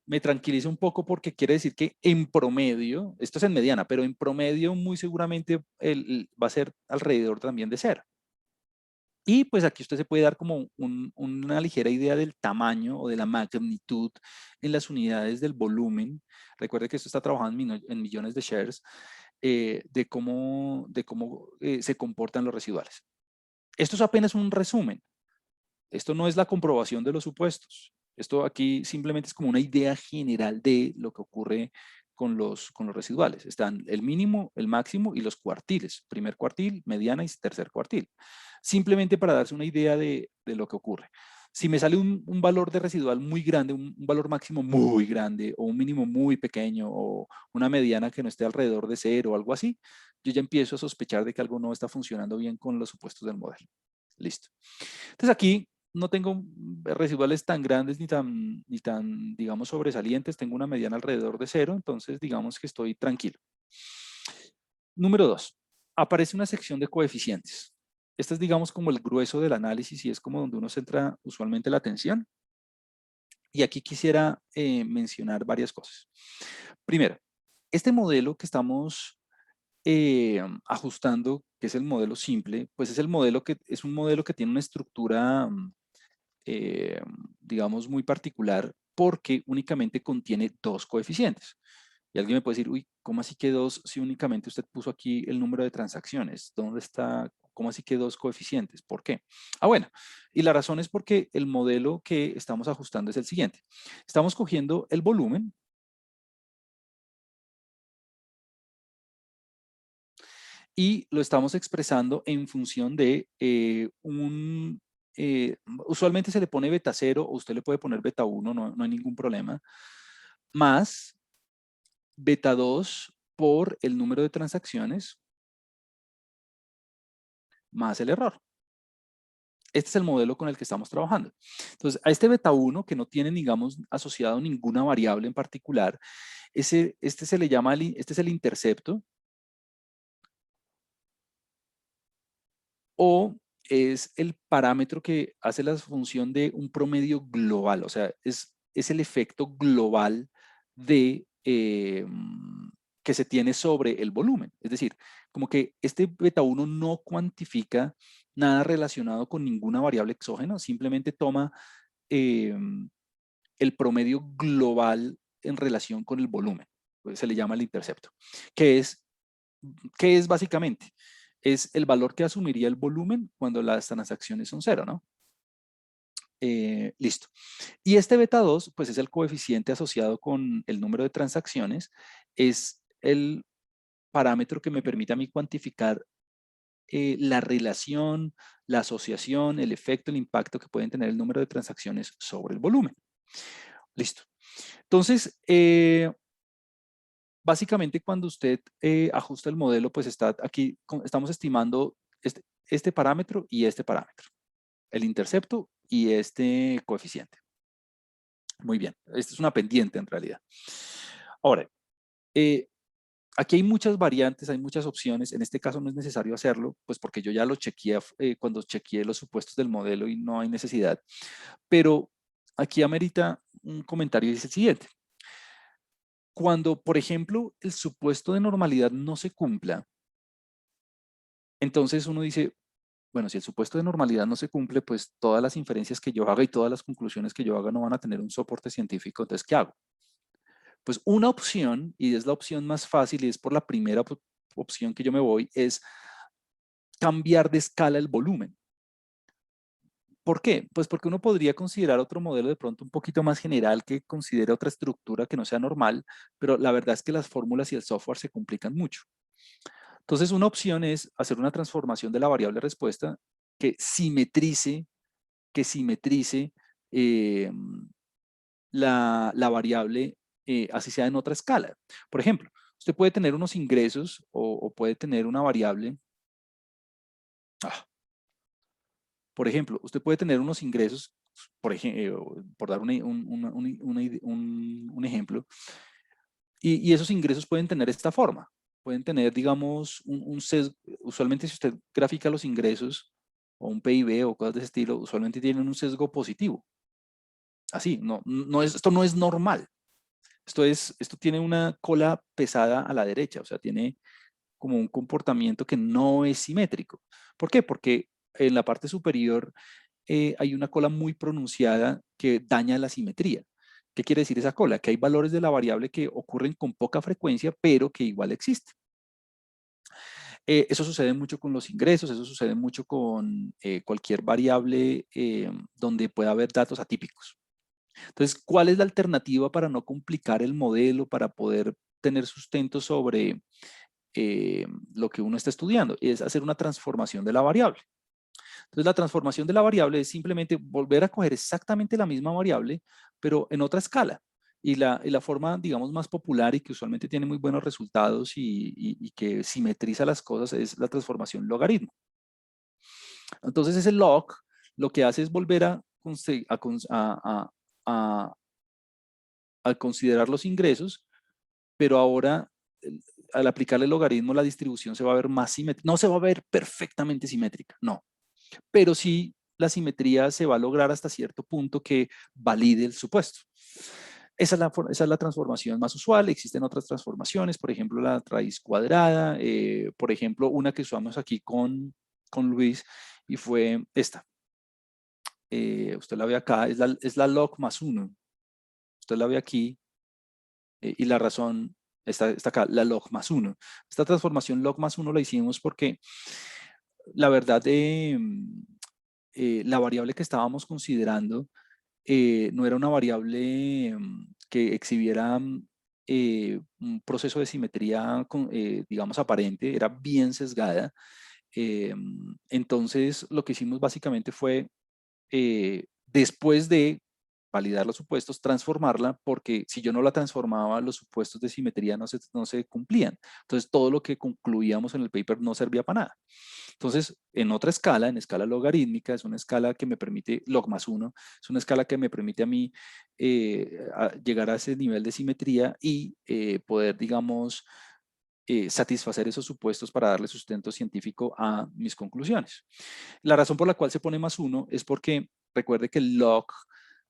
me tranquiliza un poco porque quiere decir que en promedio, esto es en mediana, pero en promedio muy seguramente va a ser alrededor también de 0. Y pues aquí usted se puede dar como una ligera idea del tamaño o de la magnitud en las unidades del volumen. Recuerde que esto está trabajando en millones de shares, de cómo se comportan los residuales. Esto es apenas un resumen. Esto no es la comprobación de los supuestos. Esto aquí simplemente es como una idea general de lo que ocurre con los residuales. Están el mínimo, el máximo y los cuartiles. Primer cuartil, mediana y tercer cuartil. Simplemente para darse una idea de lo que ocurre. Si me sale un valor de residual muy grande, un valor máximo muy grande, o un mínimo muy pequeño, o una mediana que no esté alrededor de 0 o algo así, yo ya empiezo a sospechar de que algo no está funcionando bien con los supuestos del modelo. Listo. Entonces aquí no tengo residuales tan grandes ni tan, digamos, sobresalientes. Tengo una mediana alrededor de 0, entonces digamos que estoy tranquilo. Número 2. Aparece una sección de coeficientes. Esta es, digamos, como el grueso del análisis y es como donde uno centra usualmente la atención. Y aquí quisiera mencionar varias cosas. Primero, este modelo que estamos ajustando, que es el modelo simple, pues es un modelo que tiene una estructura eh, digamos, muy particular porque únicamente contiene 2 coeficientes. Y alguien me puede decir, uy, ¿cómo así que 2 si únicamente usted puso aquí el número de transacciones? ¿Dónde está? ¿Cómo así que 2 coeficientes? ¿Por qué? Ah, bueno, y la razón es porque el modelo que estamos ajustando es el siguiente. Estamos cogiendo el volumen y lo estamos expresando en función de usualmente se le pone beta 0 o usted le puede poner beta 1, no hay ningún problema, más beta 2 por el número de transacciones más el error. Este es el modelo con el que estamos trabajando. Entonces, a este beta 1, que no tiene, digamos, asociado ninguna variable en particular, este se le llama, este es el intercepto, o es el parámetro que hace la función de un promedio global, o sea, es el efecto global de que se tiene sobre el volumen. Es decir, como que este beta 1 no cuantifica nada relacionado con ninguna variable exógena, simplemente toma el promedio global en relación con el volumen. Pues se le llama el intercepto, que es básicamente es el valor que asumiría el volumen cuando las transacciones son 0, ¿no? Listo. Y este beta 2, pues es el coeficiente asociado con el número de transacciones, es el parámetro que me permite a mí cuantificar la relación, la asociación, el efecto, el impacto que pueden tener el número de transacciones sobre el volumen. Listo. Entonces, básicamente cuando usted ajusta el modelo, pues está aquí, estamos estimando este parámetro y este parámetro, el intercepto y este coeficiente. Muy bien, esta es una pendiente en realidad. Ahora, aquí hay muchas variantes, hay muchas opciones. En este caso no es necesario hacerlo, pues porque yo ya lo chequeé cuando chequeé los supuestos del modelo y no hay necesidad. Pero aquí amerita un comentario y es el siguiente. Cuando, por ejemplo, el supuesto de normalidad no se cumpla, entonces uno dice, bueno, si el supuesto de normalidad no se cumple, pues todas las inferencias que yo haga y todas las conclusiones que yo haga no van a tener un soporte científico. Entonces, ¿qué hago? Pues una opción, y es la opción más fácil y es por la primera opción que yo me voy, es cambiar de escala el volumen. ¿Por qué? Pues porque uno podría considerar otro modelo de pronto un poquito más general que considere otra estructura que no sea normal, pero la verdad es que las fórmulas y el software se complican mucho. Entonces, una opción es hacer una transformación de la variable respuesta que simetrice eh, la variable, así sea en otra escala. Por ejemplo, usted puede tener unos ingresos o puede tener una variable. Por ejemplo, usted puede tener unos ingresos, por dar un ejemplo, y esos ingresos pueden tener esta forma. Pueden tener, digamos, un sesgo. Usualmente si usted grafica los ingresos o un PIB o cosas de ese estilo, usualmente tienen un sesgo positivo. Así, esto no es normal. Esto tiene una cola pesada a la derecha, o sea, tiene como un comportamiento que no es simétrico. ¿Por qué? Porque en la parte superior hay una cola muy pronunciada que daña la simetría. ¿Qué quiere decir esa cola? Que hay valores de la variable que ocurren con poca frecuencia, pero que igual existen. Eso sucede mucho con los ingresos, eso sucede mucho con cualquier variable donde pueda haber datos atípicos. Entonces, ¿cuál es la alternativa para no complicar el modelo, para poder tener sustento sobre lo que uno está estudiando? Es hacer una transformación de la variable. Entonces, la transformación de la variable es simplemente volver a coger exactamente la misma variable, pero en otra escala. Y la forma, digamos, más popular y que usualmente tiene muy buenos resultados y que simetriza las cosas es la transformación logaritmo. Entonces, ese log lo que hace es volver a- a considerar los ingresos, pero ahora al aplicarle el logaritmo la distribución se va a ver más simétrica. No se va a ver perfectamente simétrica, no. Pero sí la simetría se va a lograr hasta cierto punto que valide el supuesto. Esa es la transformación más usual. Existen otras transformaciones, por ejemplo, la raíz cuadrada, por ejemplo, una que usamos aquí con Luis y fue esta. Usted la ve acá, es la log más 1. Usted la ve aquí y la razón está acá, la log más 1. Esta transformación log más 1 la hicimos porque la verdad la variable que estábamos considerando no era una variable que exhibiera un proceso de simetría, digamos, aparente, era bien sesgada. Entonces, lo que hicimos básicamente fue, después de validar los supuestos, transformarla, porque si yo no la transformaba, los supuestos de simetría no se cumplían. Entonces, todo lo que concluíamos en el paper no servía para nada. Entonces, en otra escala, en escala logarítmica, es una escala que me permite, log más 1, es una escala que me permite a mí llegar a ese nivel de simetría y poder, digamos, satisfacer esos supuestos para darle sustento científico a mis conclusiones. La razón por la cual se pone más 1 es porque recuerde que el log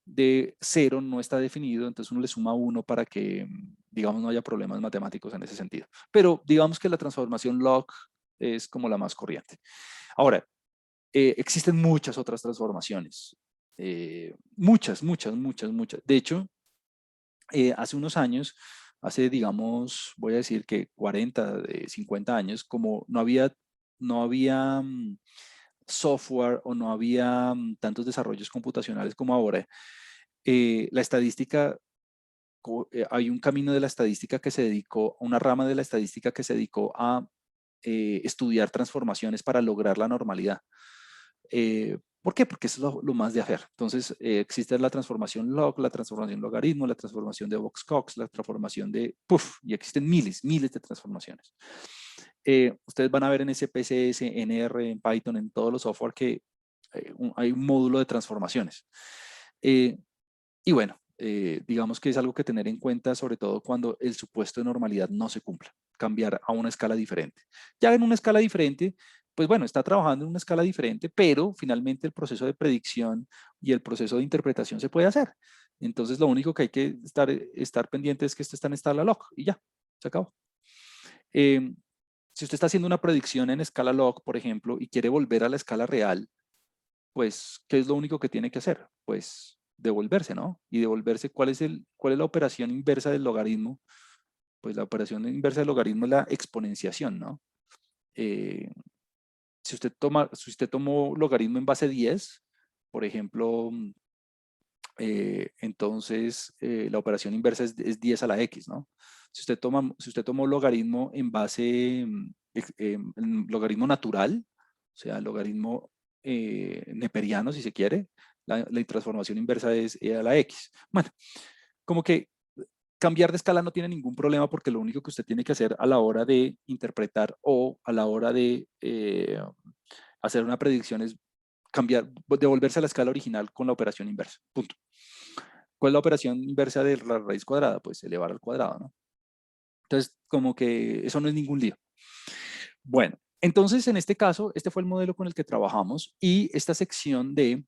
de 0 no está definido, entonces uno le suma 1 para que, digamos, no haya problemas matemáticos en ese sentido. Pero digamos que la transformación log es como la más corriente. Ahora, existen muchas otras transformaciones. Muchas, muchas, muchas, muchas. De hecho, hace unos años, hace, digamos, voy a decir que 40, 50 años, como no había software o no había tantos desarrollos computacionales como ahora, la estadística, hay un camino de la estadística que se dedicó, una rama de la estadística que se dedicó a estudiar transformaciones para lograr la normalidad. ¿Por qué? Porque eso es lo más de hacer. Entonces, existe la transformación log, la transformación logaritmo, la transformación de Box-Cox, la transformación de puff, y existen miles, miles de transformaciones. Ustedes van a ver en SPSS, en R, en Python, en todos los software que hay un módulo de transformaciones. Y bueno, digamos que es algo que tener en cuenta, sobre todo cuando el supuesto de normalidad no se cumpla, cambiar a una escala diferente. Ya en una escala diferente, pues bueno, está trabajando en una escala diferente, pero finalmente el proceso de predicción y el proceso de interpretación se puede hacer. Entonces, lo único que hay que estar pendiente es que esto está en escala log y ya, se acabó. Si usted está haciendo una predicción en escala log, por ejemplo, y quiere volver a la escala real, pues, ¿qué es lo único que tiene que hacer? Pues devolverse, ¿no? Y devolverse, ¿cuál es la operación inversa del logaritmo? Pues la operación inversa del logaritmo es la exponenciación, ¿no? Eh, si usted tomó logaritmo en base 10, por ejemplo, entonces la operación inversa es 10 a la x, ¿no? Si usted tomó logaritmo en base, logaritmo natural, o sea, logaritmo neperiano, si se quiere, la transformación inversa es e a la x. Bueno, como que cambiar de escala no tiene ningún problema porque lo único que usted tiene que hacer a la hora de interpretar o a la hora de hacer una predicción es devolverse a la escala original con la operación inversa. Punto. ¿Cuál es la operación inversa de la raíz cuadrada? Pues elevar al cuadrado, ¿no? Entonces, como que eso no es ningún lío. Bueno, entonces en este caso, este fue el modelo con el que trabajamos y esta sección de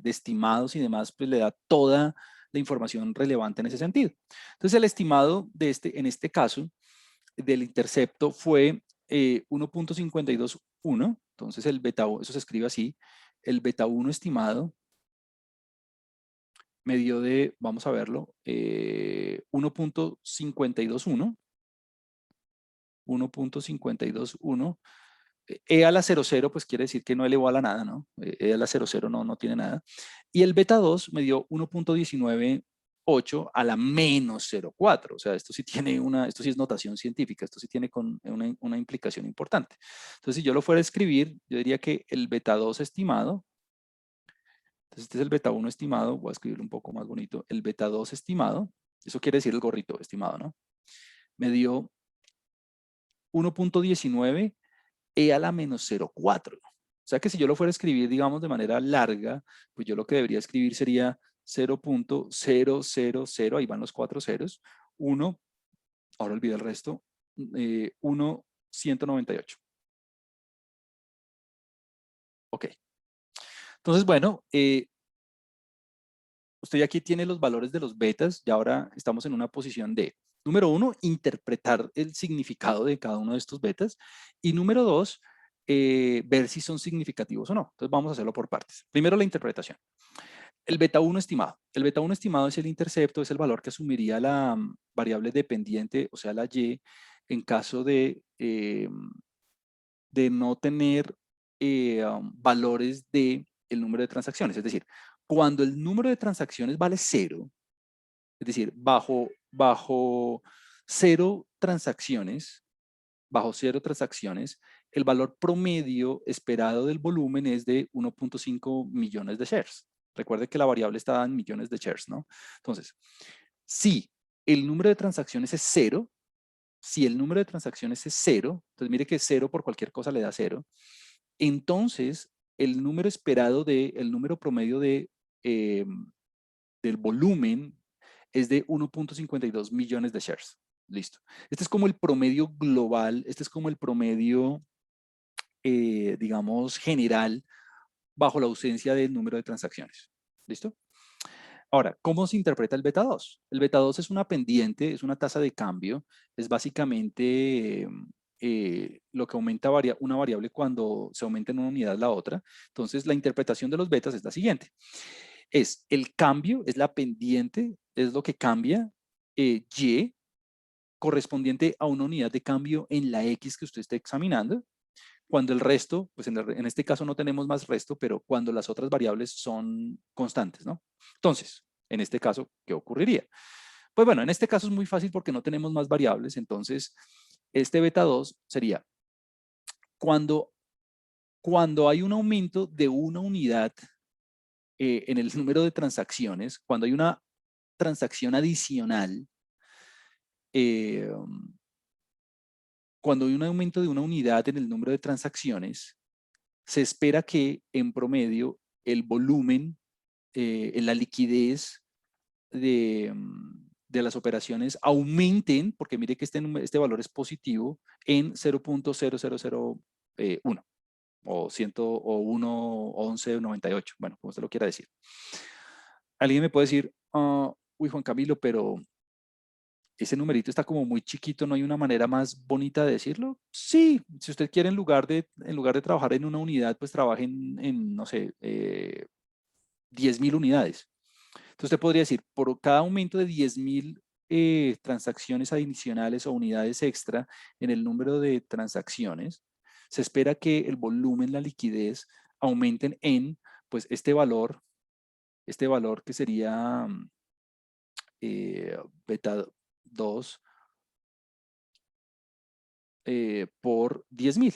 estimados y demás, pues le da toda la información relevante en ese sentido. Entonces el estimado en este caso, del intercepto fue 1.521, entonces el beta, eso se escribe así, el beta 1 estimado me dio de, vamos a verlo, 1.521, 1.521, E a la 00, pues quiere decir que no elevó a la nada, ¿no? E a la 00 no tiene nada. Y el beta 2 me dio 1.198 a la menos 0.4. O sea, esto sí tiene esto sí es notación científica, esto sí tiene una implicación importante. Entonces, si yo lo fuera a escribir, yo diría que el beta 2 estimado, entonces este es el beta 1 estimado, voy a escribirlo un poco más bonito, el beta 2 estimado, eso quiere decir el gorrito estimado, ¿no? Me dio 1.19 e a la menos 0.4. O sea que si yo lo fuera a escribir, digamos, de manera larga, pues yo lo que debería escribir sería 0.000, ahí van los 4 ceros, 1, ahora olvidé el resto, 198. Ok. Entonces, bueno, usted aquí tiene los valores de los betas y ahora estamos en una posición de, número 1, interpretar el significado de cada uno de estos betas y número 2, ver si son significativos o no. Entonces vamos a hacerlo por partes. Primero la interpretación. El beta 1 estimado. El beta 1 estimado es el intercepto, es el valor que asumiría la variable dependiente, o sea, la y, en caso de no tener valores del número de transacciones. Es decir, cuando el número de transacciones vale 0, es decir, bajo 0 transacciones, el valor promedio esperado del volumen es de 1.5 millones de shares. Recuerde que la variable está en millones de shares, ¿no? Entonces, si el número de transacciones es 0, entonces mire que 0 por cualquier cosa le da 0, entonces el número esperado el número promedio del volumen es de 1.52 millones de shares. Listo. Este es como el promedio global, este es como el promedio, digamos, general, bajo la ausencia del número de transacciones. ¿Listo? Ahora, ¿cómo se interpreta el beta 2? El beta 2 es una pendiente, es una tasa de cambio, es básicamente lo que aumenta una variable cuando se aumenta en una unidad la otra. Entonces, la interpretación de los betas es la siguiente. Es el cambio, es la pendiente, es lo que cambia, Y, correspondiente a una unidad de cambio en la X que usted esté examinando, cuando el resto, pues en este caso no tenemos más resto, pero cuando las otras variables son constantes, ¿no? Entonces, en este caso, ¿qué ocurriría? Pues bueno, en este caso es muy fácil porque no tenemos más variables, entonces este beta 2 sería cuando, cuando hay un aumento de una unidad en el número de transacciones, cuando hay una transacción adicional, eh, cuando hay un aumento de una unidad en el número de transacciones, se espera que en promedio el volumen, en la liquidez de las operaciones aumenten, porque mire que este valor es positivo, en 0.0001 o 100 o 1.1198, bueno, como usted lo quiera decir. Alguien me puede decir, uy, Juan Camilo, pero ese numerito está como muy chiquito, ¿no hay una manera más bonita de decirlo? Sí, si usted quiere en lugar de trabajar en una unidad, pues trabaje no sé, 10.000 unidades. Entonces usted podría decir, por cada aumento de 10.000 transacciones adicionales o unidades extra en el número de transacciones, se espera que el volumen, la liquidez, aumenten en, pues, este valor que sería beta 2 por 10.000,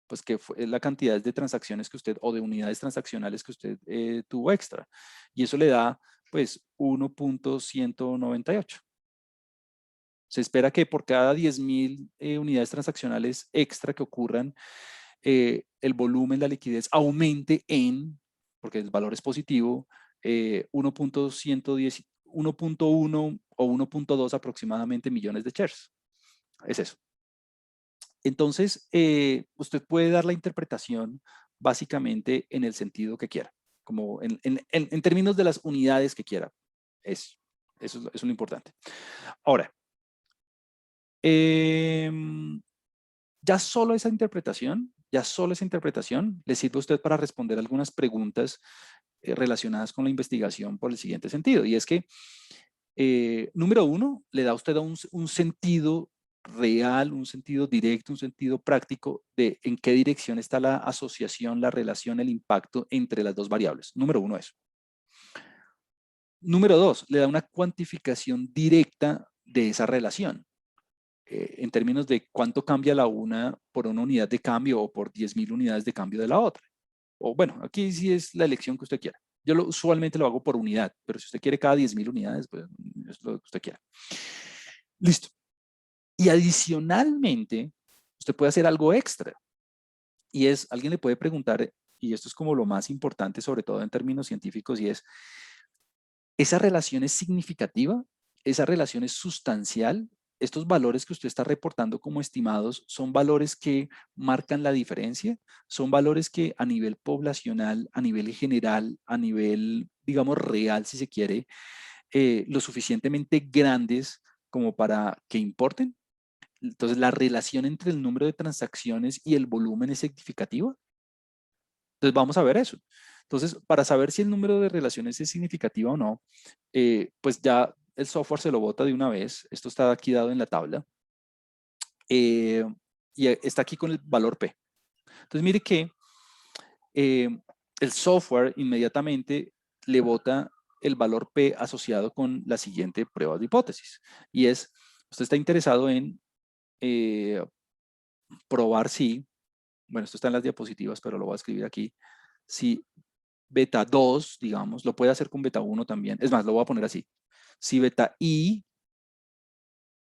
pues que es la cantidad de transacciones que usted, o de unidades transaccionales que usted tuvo extra. Y eso le da, pues, 1.198. Se espera que por cada 10.000 unidades transaccionales extra que ocurran el volumen, la liquidez aumente porque el valor es positivo, 1.110, 1.1 o 1.2 aproximadamente millones de shares. Es eso. Entonces, usted puede dar la interpretación básicamente en el sentido que quiera, como en términos de las unidades que quiera. Eso es lo importante. Ahora, ya solo esa interpretación le sirve a usted para responder algunas preguntas relacionadas con la investigación por el siguiente sentido. Y es que, número uno, le da a usted un sentido real, un sentido directo, un sentido práctico de en qué dirección está la asociación, la relación, el impacto entre las dos variables. Número uno, eso. Número dos, le da una cuantificación directa de esa relación. En términos de cuánto cambia la una por una unidad de cambio o por 10.000 unidades de cambio de la otra. O bueno, aquí sí es la elección que usted quiera. Yo usualmente lo hago por unidad, pero si usted quiere cada 10.000 unidades, pues es lo que usted quiera. Listo. Y adicionalmente, usted puede hacer algo extra. Y es, alguien le puede preguntar, y esto es como lo más importante, sobre todo en términos científicos, y es, ¿esa relación es significativa? ¿Esa relación es sustancial? ¿Estos valores que usted está reportando como estimados son valores que marcan la diferencia? ¿Son valores que a nivel poblacional, a nivel general, a nivel, digamos, real, si se quiere, lo suficientemente grandes como para que importen? Entonces, ¿la relación entre el número de transacciones y el volumen es significativa? Entonces, vamos a ver eso. Entonces, para saber si el número de relaciones es significativa o no, pues ya el software se lo bota de una vez. Esto está aquí dado en la tabla. Y está aquí con el valor P. Entonces, mire que el software inmediatamente le bota el valor P asociado con la siguiente prueba de hipótesis. Y es, usted está interesado en probar si, bueno, esto está en las diapositivas, pero lo voy a escribir aquí, si beta 2, digamos, lo puede hacer con beta 1 también. Es más, lo voy a poner así. Si beta I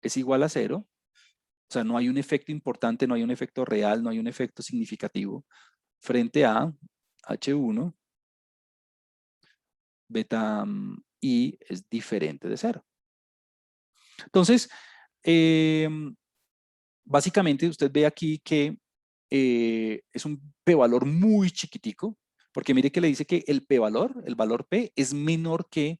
es igual a 0, o sea, no hay un efecto importante, no hay un efecto real, no hay un efecto significativo frente a H1, beta I es diferente de 0. Entonces, básicamente usted ve aquí que es un p-valor muy chiquitico, porque mire que le dice que el p-valor, el valor p, es menor que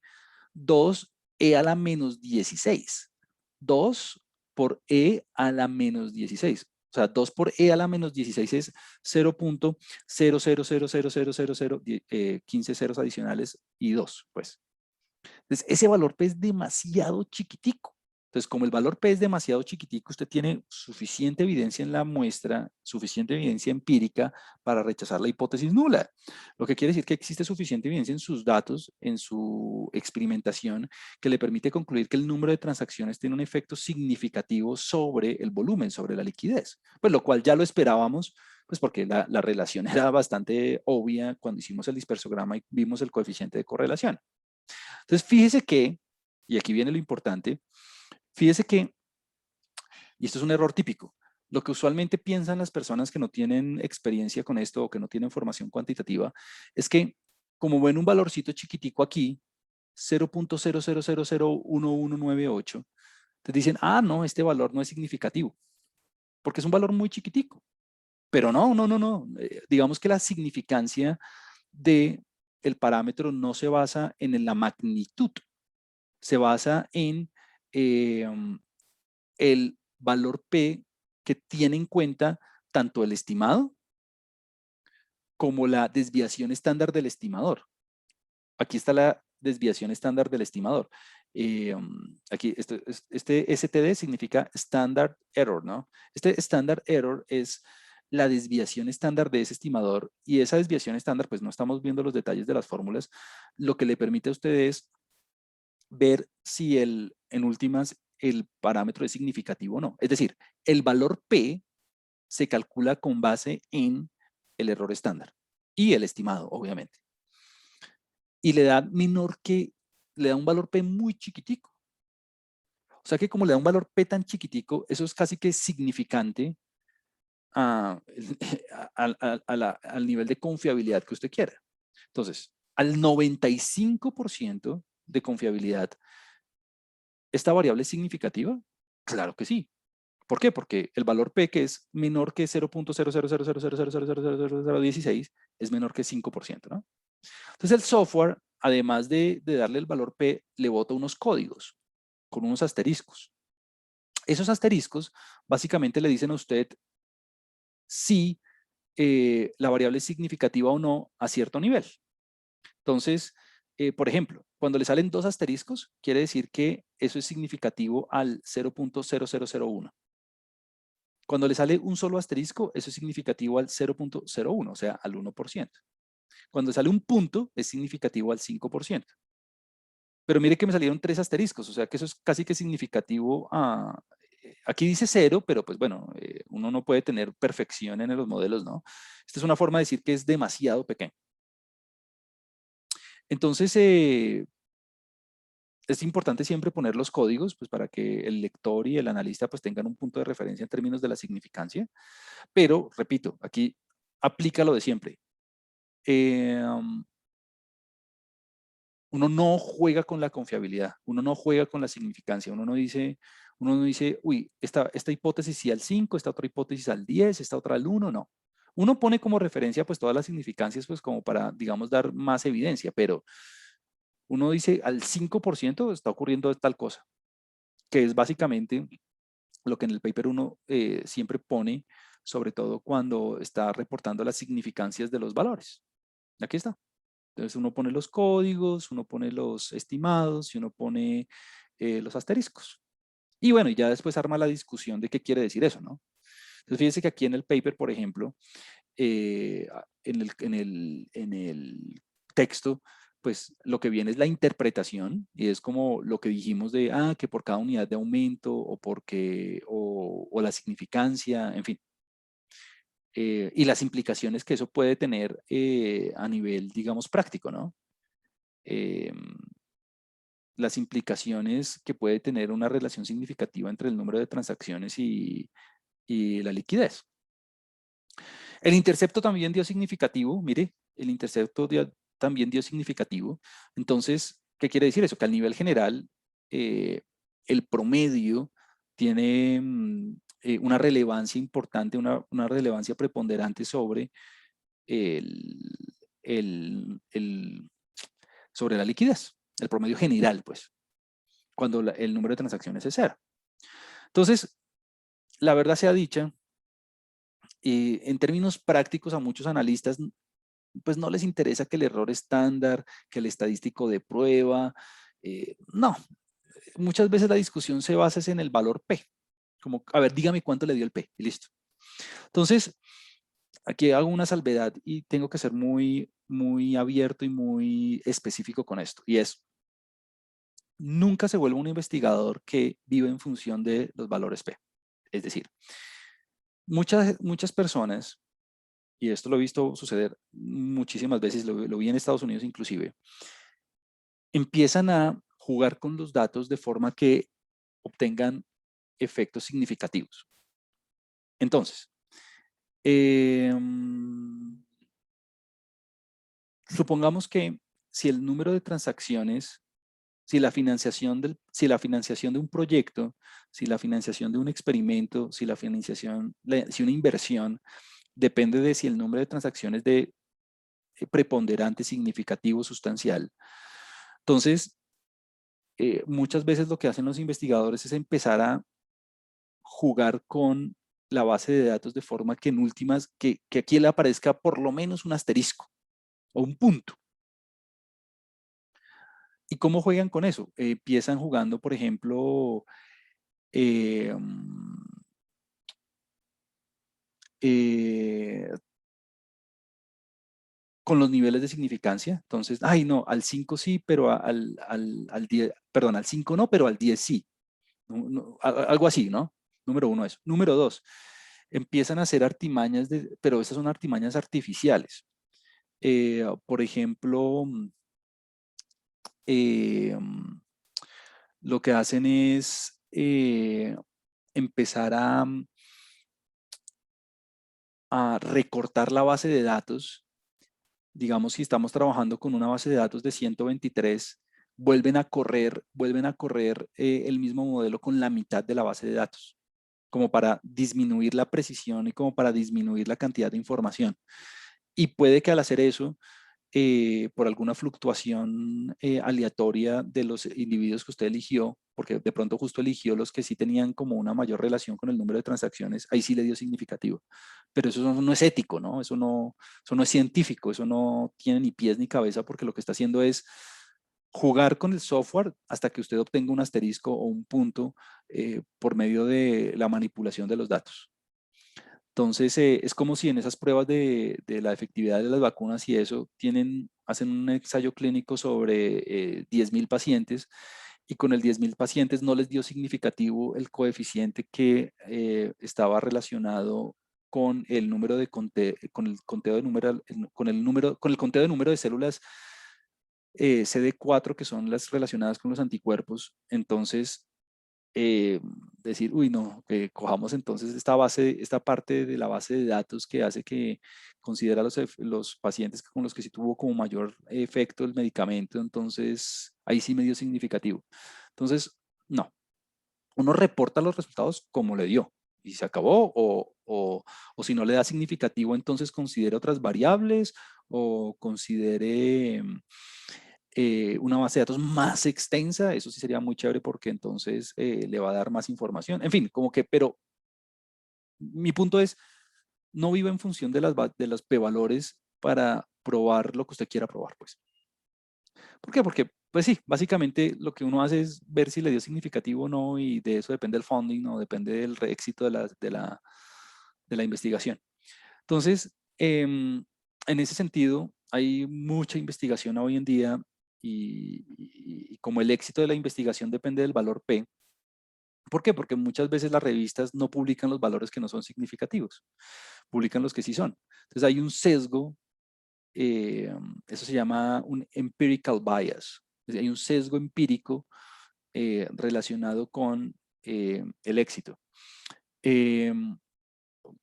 2e a la menos 16. 2 por e a la menos 16. O sea, 2 por e a la menos 16 es 0.0000000, 15 ceros adicionales y 2, pues. Entonces, ese valor P es demasiado chiquitico. Entonces, como el valor P es demasiado chiquitico, usted tiene suficiente evidencia en la muestra, suficiente evidencia empírica para rechazar la hipótesis nula. Lo que quiere decir que existe suficiente evidencia en sus datos, en su experimentación, que le permite concluir que el número de transacciones tiene un efecto significativo sobre el volumen, sobre la liquidez. Pues lo cual ya lo esperábamos, pues porque la relación era bastante obvia cuando hicimos el dispersograma y vimos el coeficiente de correlación. Entonces, fíjese que, y aquí viene lo importante, fíjese que, y esto es un error típico, lo que usualmente piensan las personas que no tienen experiencia con esto o que no tienen formación cuantitativa, es que como ven un valorcito chiquitico aquí, 0.00001198, te dicen, ah, no, este valor no es significativo, porque es un valor muy chiquitico. Pero no. Digamos que la significancia del parámetro no se basa en la magnitud, se basa en el valor P que tiene en cuenta tanto el estimado como la desviación estándar del estimador. Aquí está la desviación estándar del estimador. Aquí, este STD significa Standard Error, ¿no? Este Standard Error es la desviación estándar de ese estimador, y esa desviación estándar, pues no estamos viendo los detalles de las fórmulas, lo que le permite a ustedes ver si en últimas el parámetro es significativo o no. Es decir, el valor P se calcula con base en el error estándar y el estimado, obviamente. Y le da un valor P muy chiquitico. O sea que como le da un valor P tan chiquitico, eso es casi que significante al nivel de confiabilidad que usted quiera. Entonces, al 95% de confiabilidad, ¿esta variable es significativa? Claro que sí. ¿Por qué? Porque el valor P, que es menor que 0.00000000016, es menor que 5%, ¿no? Entonces el software, además de darle el valor P, le bota unos códigos con unos asteriscos. Esos asteriscos básicamente le dicen a usted si la variable es significativa o no a cierto nivel. Entonces, por ejemplo, cuando le salen dos asteriscos, quiere decir que eso es significativo al 0.0001. Cuando le sale un solo asterisco, eso es significativo al 0.01, o sea, al 1%. Cuando sale un punto, es significativo al 5%. Pero mire que me salieron tres asteriscos, o sea que eso es casi que significativo a... Aquí dice 0, pero pues bueno, uno no puede tener perfección en los modelos, ¿no? Esta es una forma de decir que es demasiado pequeño. Entonces, es importante siempre poner los códigos, pues para que el lector y el analista pues tengan un punto de referencia en términos de la significancia. Pero, repito, aquí aplica lo de siempre. Uno no juega con la confiabilidad, uno no juega con la significancia, uno no dice, uy, esta hipótesis sí al 5, esta otra hipótesis al 10, esta otra al 1, no. Uno pone como referencia pues todas las significancias pues como para, digamos, dar más evidencia, pero uno dice al 5% está ocurriendo tal cosa, que es básicamente lo que en el paper uno siempre pone, sobre todo cuando está reportando las significancias de los valores. Aquí está. Entonces uno pone los códigos, uno pone los estimados y uno pone los asteriscos. Y bueno, ya después arma la discusión de qué quiere decir eso, ¿no? Entonces fíjense que aquí en el paper, por ejemplo, en el texto, pues lo que viene es la interpretación y es como lo que dijimos de, que por cada unidad de aumento o porque, o la significancia, en fin. Y las implicaciones que eso puede tener a nivel, digamos, práctico, ¿no? Las implicaciones que puede tener una relación significativa entre el número de transacciones y la liquidez. El intercepto también dio significativo, mire, el intercepto también dio significativo. Entonces, ¿qué quiere decir eso? Que al nivel general, el promedio tiene una relevancia importante, una relevancia preponderante sobre el, sobre la liquidez, el promedio general, pues, cuando el número de transacciones es cero. Entonces, la verdad sea dicha, en términos prácticos a muchos analistas pues no les interesa que el error estándar, que el estadístico de prueba, no, muchas veces la discusión se basa en el valor P, como, a ver, dígame cuánto le dio el P, y listo. Entonces, aquí hago una salvedad y tengo que ser muy, muy abierto y muy específico con esto, y es, nunca se vuelve un investigador que vive en función de los valores P. Es decir, muchas personas, y esto lo he visto suceder muchísimas veces, lo vi en Estados Unidos inclusive, empiezan a jugar con los datos de forma que obtengan efectos significativos. Entonces, supongamos que si el número de transacciones, si la financiación de un proyecto, si la financiación de un experimento, si una inversión depende de si el número de transacciones de preponderante, significativo, sustancial. Entonces, muchas veces lo que hacen los investigadores es empezar a jugar con la base de datos de forma que en últimas, que aquí le aparezca por lo menos un asterisco o un punto. ¿Y cómo juegan con eso? Empiezan jugando, por ejemplo, eh, eh, con los niveles de significancia. Entonces, ay no, al 5 sí, pero al 10, perdón, al 5 no, pero al 10 sí. Algo así, ¿no? Número uno eso. Número dos, empiezan a hacer artimañas, pero esas son artimañas artificiales. Por ejemplo, lo que hacen es empezar a recortar la base de datos. Digamos, si estamos trabajando con una base de datos de 123, vuelven a correr el mismo modelo con la mitad de la base de datos, como para disminuir la precisión y como para disminuir la cantidad de información. Y puede que al hacer eso, por alguna fluctuación aleatoria de los individuos que usted eligió, porque de pronto justo eligió los que sí tenían como una mayor relación con el número de transacciones, ahí sí le dio significativo. Pero eso no es ético, ¿no? Eso no es científico, eso no tiene ni pies ni cabeza, porque lo que está haciendo es jugar con el software hasta que usted obtenga un asterisco o un punto por medio de la manipulación de los datos. Entonces, es como si en esas pruebas de la efectividad de las vacunas y eso, hacen un ensayo clínico sobre 10.000 pacientes y con el 10.000 pacientes no les dio significativo el coeficiente que estaba relacionado con el número de con el conteo de número, con el conteo de número de células CD4, que son las relacionadas con los anticuerpos. Entonces, decir, uy, no, que cojamos entonces esta parte de la base de datos que hace que considera los pacientes con los que sí tuvo como mayor efecto el medicamento, entonces ahí sí me dio significativo. Entonces, no, uno reporta los resultados como le dio y se acabó, o si no le da significativo, entonces considere otras variables o considere una base de datos más extensa. Eso sí sería muy chévere porque entonces le va a dar más información. En fin, como que, pero mi punto es, no viva en función de los p-valores para probar lo que usted quiera probar, pues. ¿Por qué? Porque, pues sí, básicamente lo que uno hace es ver si le dio significativo o no, y de eso depende el funding o depende del éxito de la investigación. Entonces, en ese sentido, hay mucha investigación hoy en día y como el éxito de la investigación depende del valor P. ¿Por qué? Porque muchas veces las revistas no publican los valores que no son significativos, publican los que sí son. Entonces hay un sesgo, eso se llama un empirical bias. Hay un sesgo empírico relacionado con el éxito.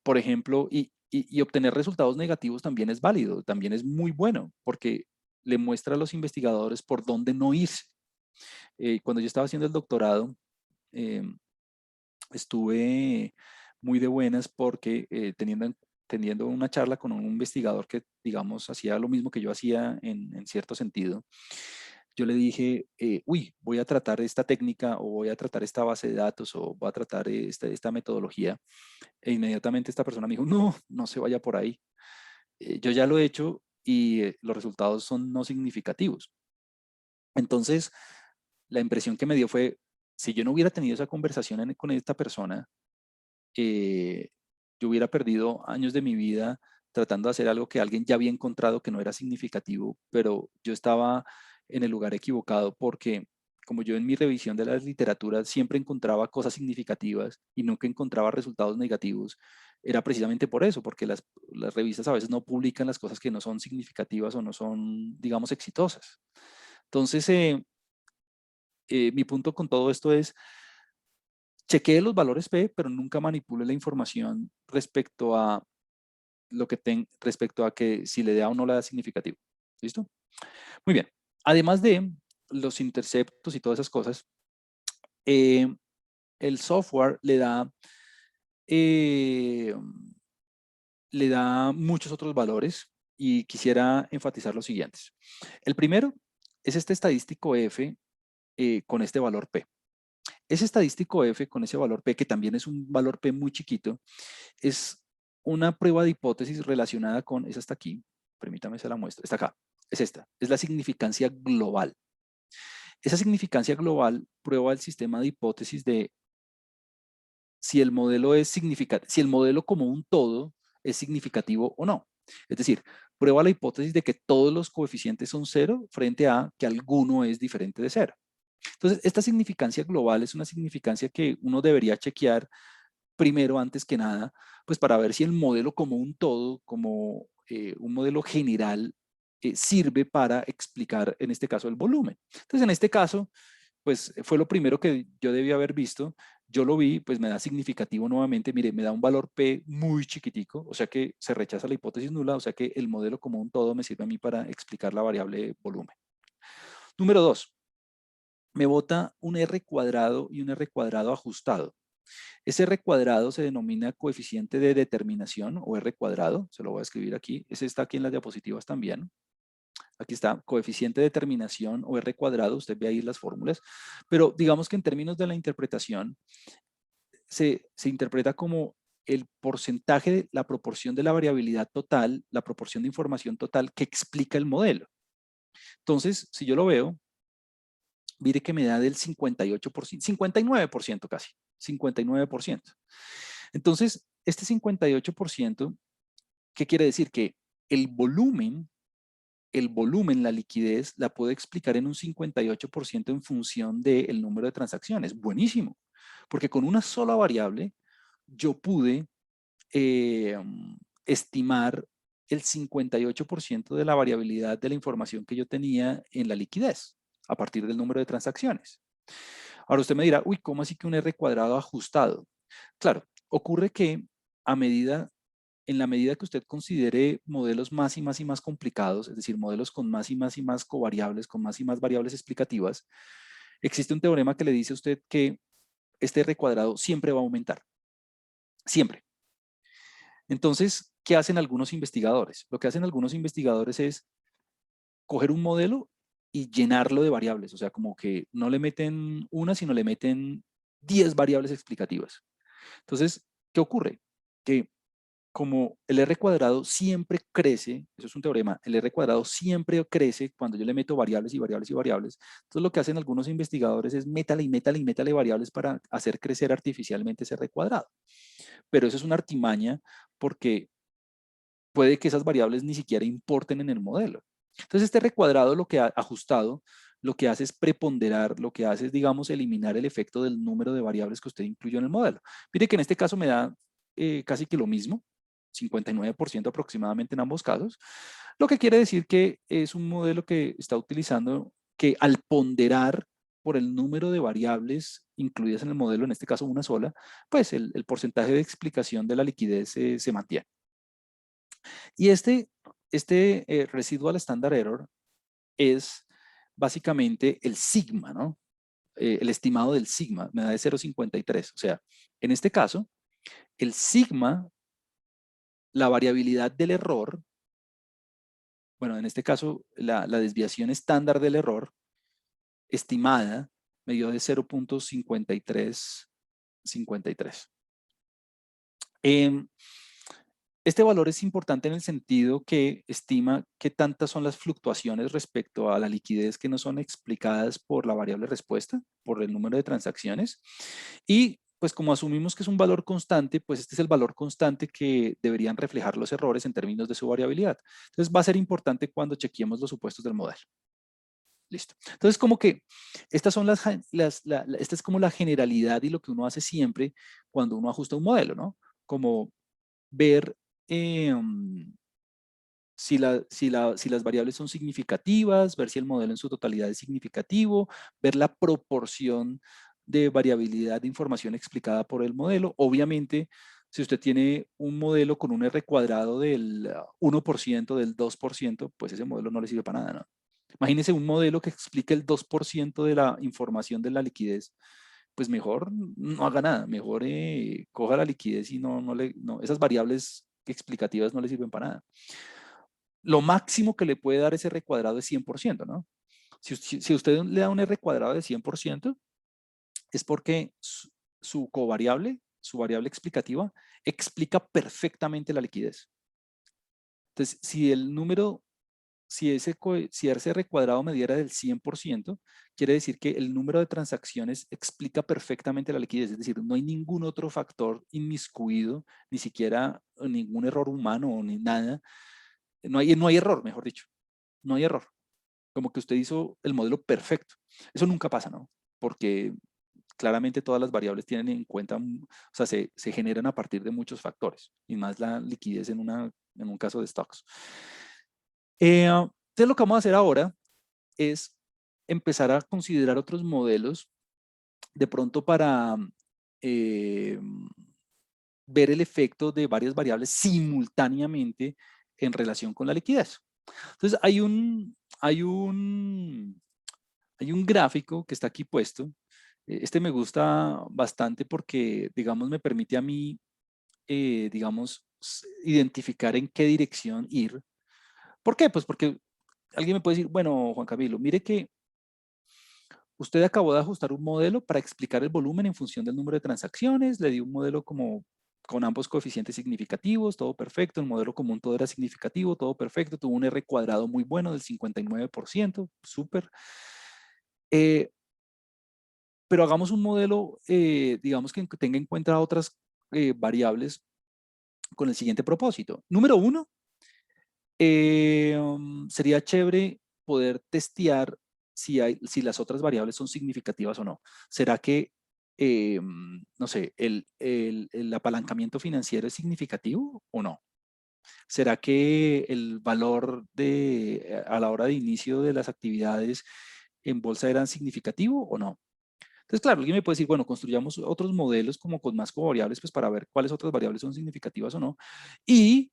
Por ejemplo, y obtener resultados negativos también es válido, también es muy bueno, porque le muestra a los investigadores por dónde no irse. Cuando yo estaba haciendo el doctorado, eh, estuve muy de buenas porque teniendo una charla con un investigador que, digamos, hacía lo mismo que yo hacía en cierto sentido, yo le dije, uy, voy a tratar esta técnica o voy a tratar esta base de datos o voy a tratar esta metodología. E inmediatamente esta persona me dijo, no, no se vaya por ahí. Yo ya lo he hecho y los resultados son no significativos. Entonces, la impresión que me dio fue, si yo no hubiera tenido esa conversación con esta persona, yo hubiera perdido años de mi vida tratando de hacer algo que alguien ya había encontrado que no era significativo, pero yo estaba en el lugar equivocado porque como yo en mi revisión de la literatura siempre encontraba cosas significativas y nunca encontraba resultados negativos, era precisamente por eso, porque las revistas a veces no publican las cosas que no son significativas o no son, digamos, exitosas. Entonces, mi punto con todo esto es, chequee los valores P, pero nunca manipule la información respecto a respecto a que si le da o no le da significativo. ¿Listo? Muy bien. Además de los interceptos y todas esas cosas, el software eh, le da muchos otros valores y quisiera enfatizar los siguientes. El primero es este estadístico F con este valor P. Ese estadístico F con ese valor P, que también es un valor P muy chiquito, es una prueba de hipótesis relacionada con, es hasta aquí, permítame se la muestro, está acá, es esta, es la significancia global. Esa significancia global prueba el sistema de hipótesis de si el modelo es significativo, si el modelo como un todo es significativo o no. Es decir, prueba la hipótesis de que todos los coeficientes son cero frente a que alguno es diferente de cero. Entonces, esta significancia global es una significancia que uno debería chequear primero, antes que nada, pues para ver si el modelo como un todo, como un modelo general, sirve para explicar, en este caso, el volumen. Entonces, en este caso, pues fue lo primero que yo debí haber visto. yo lo vi, pues me da significativo nuevamente, mire, me da un valor P muy chiquitico, o sea que se rechaza la hipótesis nula, o sea que el modelo como un todo me sirve a mí para explicar la variable volumen. Número 2, me bota un R cuadrado y un R cuadrado ajustado. Ese R cuadrado se denomina coeficiente de determinación o R cuadrado, se lo voy a escribir aquí, ese está aquí en las diapositivas también. Aquí está, coeficiente de determinación o R cuadrado, usted ve ahí las fórmulas, pero digamos que en términos de la interpretación, se interpreta como el porcentaje, la proporción de la variabilidad total, la proporción de información total que explica el modelo. Entonces, si yo lo veo, mire que me da del 58%, 59% casi, 59%. Entonces, este 58%, ¿qué quiere decir? Que el volumen, la liquidez, la puedo explicar en un 58% en función del número de transacciones. Buenísimo, porque con una sola variable yo pude eh, estimar el 58% de la variabilidad de la información que yo tenía en la liquidez a partir del número de transacciones. Ahora usted me dirá, uy, ¿cómo así que un R cuadrado ajustado? Claro, ocurre que a medida, en la medida que usted considere modelos más y más y más complicados, es decir, modelos con más y más covariables, con más y más variables explicativas, existe un teorema que le dice a usted que este R cuadrado siempre va a aumentar, siempre. Entonces, ¿qué hacen algunos investigadores? Lo que hacen algunos investigadores es coger un modelo y llenarlo de variables, o sea, como que no le meten una, sino le meten 10 variables explicativas. Entonces, ¿qué ocurre? Que como el R cuadrado siempre crece, eso es un teorema, el R cuadrado siempre crece cuando yo le meto variables y variables y variables. Entonces lo que hacen algunos investigadores es métale y métale y métale variables para hacer crecer artificialmente ese R cuadrado. Pero eso es una artimaña porque puede que esas variables ni siquiera importen en el modelo. Entonces este recuadrado lo que ha ajustado, lo que hace es preponderar, lo que hace es, digamos, eliminar el efecto del número de variables que usted incluyó en el modelo. Mire que en este caso me da casi que lo mismo, 59% aproximadamente en ambos casos, lo que quiere decir que es un modelo que está utilizando que al ponderar por el número de variables incluidas en el modelo, en este caso una sola, pues el porcentaje de explicación de la liquidez se mantiene. Y este residual standard error es básicamente el sigma, ¿no? El estimado del sigma me da de 0,53. O sea, en este caso, el sigma, la variabilidad del error, bueno, en este caso, la desviación estándar del error estimada me dio de 0,5353. Este valor es importante en el sentido que estima qué tantas son las fluctuaciones respecto a la liquidez que no son explicadas por la variable respuesta, por el número de transacciones. Y pues como asumimos que es un valor constante, pues este es el valor constante que deberían reflejar los errores en términos de su variabilidad. Entonces va a ser importante cuando chequeemos los supuestos del modelo. Listo. Entonces, como que estas son esta es como la generalidad y lo que uno hace siempre cuando uno ajusta un modelo, ¿no? Como ver si las variables son significativas, ver si el modelo en su totalidad es significativo, ver la proporción de variabilidad de información explicada por el modelo. Obviamente, si usted tiene un modelo con un R cuadrado del 1%, del 2%, pues ese modelo no le sirve para nada, ¿no? Imagínese un modelo que explique el 2% de la información de la liquidez, pues mejor no haga nada, mejor coja la liquidez y esas variables explicativas no le sirven para nada. Lo máximo que le puede dar ese R cuadrado es 100%, ¿no? Si usted le da un R cuadrado de 100%, es porque su covariable, su variable explicativa, explica perfectamente la liquidez. Entonces, si ese R cuadrado me diera del 100%, quiere decir que el número de transacciones explica perfectamente la liquidez, es decir, no hay ningún otro factor inmiscuido, ni siquiera ningún error humano ni nada. No hay error, mejor dicho, no hay error. Como que usted hizo el modelo perfecto. Eso nunca pasa, ¿no? Porque claramente todas las variables tienen en cuenta, o sea, se generan a partir de muchos factores, y más la liquidez en un caso de stocks. Entonces lo que vamos a hacer ahora es empezar a considerar otros modelos de pronto para eh, ver el efecto de varias variables simultáneamente en relación con la liquidez. Entonces, hay un gráfico que está aquí puesto. Este me gusta bastante porque, digamos, me permite a mí, digamos, identificar en qué dirección ir. ¿Por qué? Pues porque alguien me puede decir, bueno, Juan Camilo, mire que usted acabó de ajustar un modelo para explicar el volumen en función del número de transacciones, le dio un modelo como con ambos coeficientes significativos, todo perfecto, el modelo común todo era significativo, todo perfecto, tuvo un R cuadrado muy bueno del 59%, súper. Eh, pero hagamos un modelo, digamos que tenga en cuenta otras variables con el siguiente propósito. Número uno, sería chévere poder testear si las otras variables son significativas o no. ¿Será que, no sé, el apalancamiento financiero es significativo o no? ¿Será que el valor a la hora de inicio de las actividades en bolsa eran significativo o no? Entonces, claro, alguien me puede decir, bueno, construyamos otros modelos como con más covariables, pues para ver cuáles otras variables son significativas o no. Y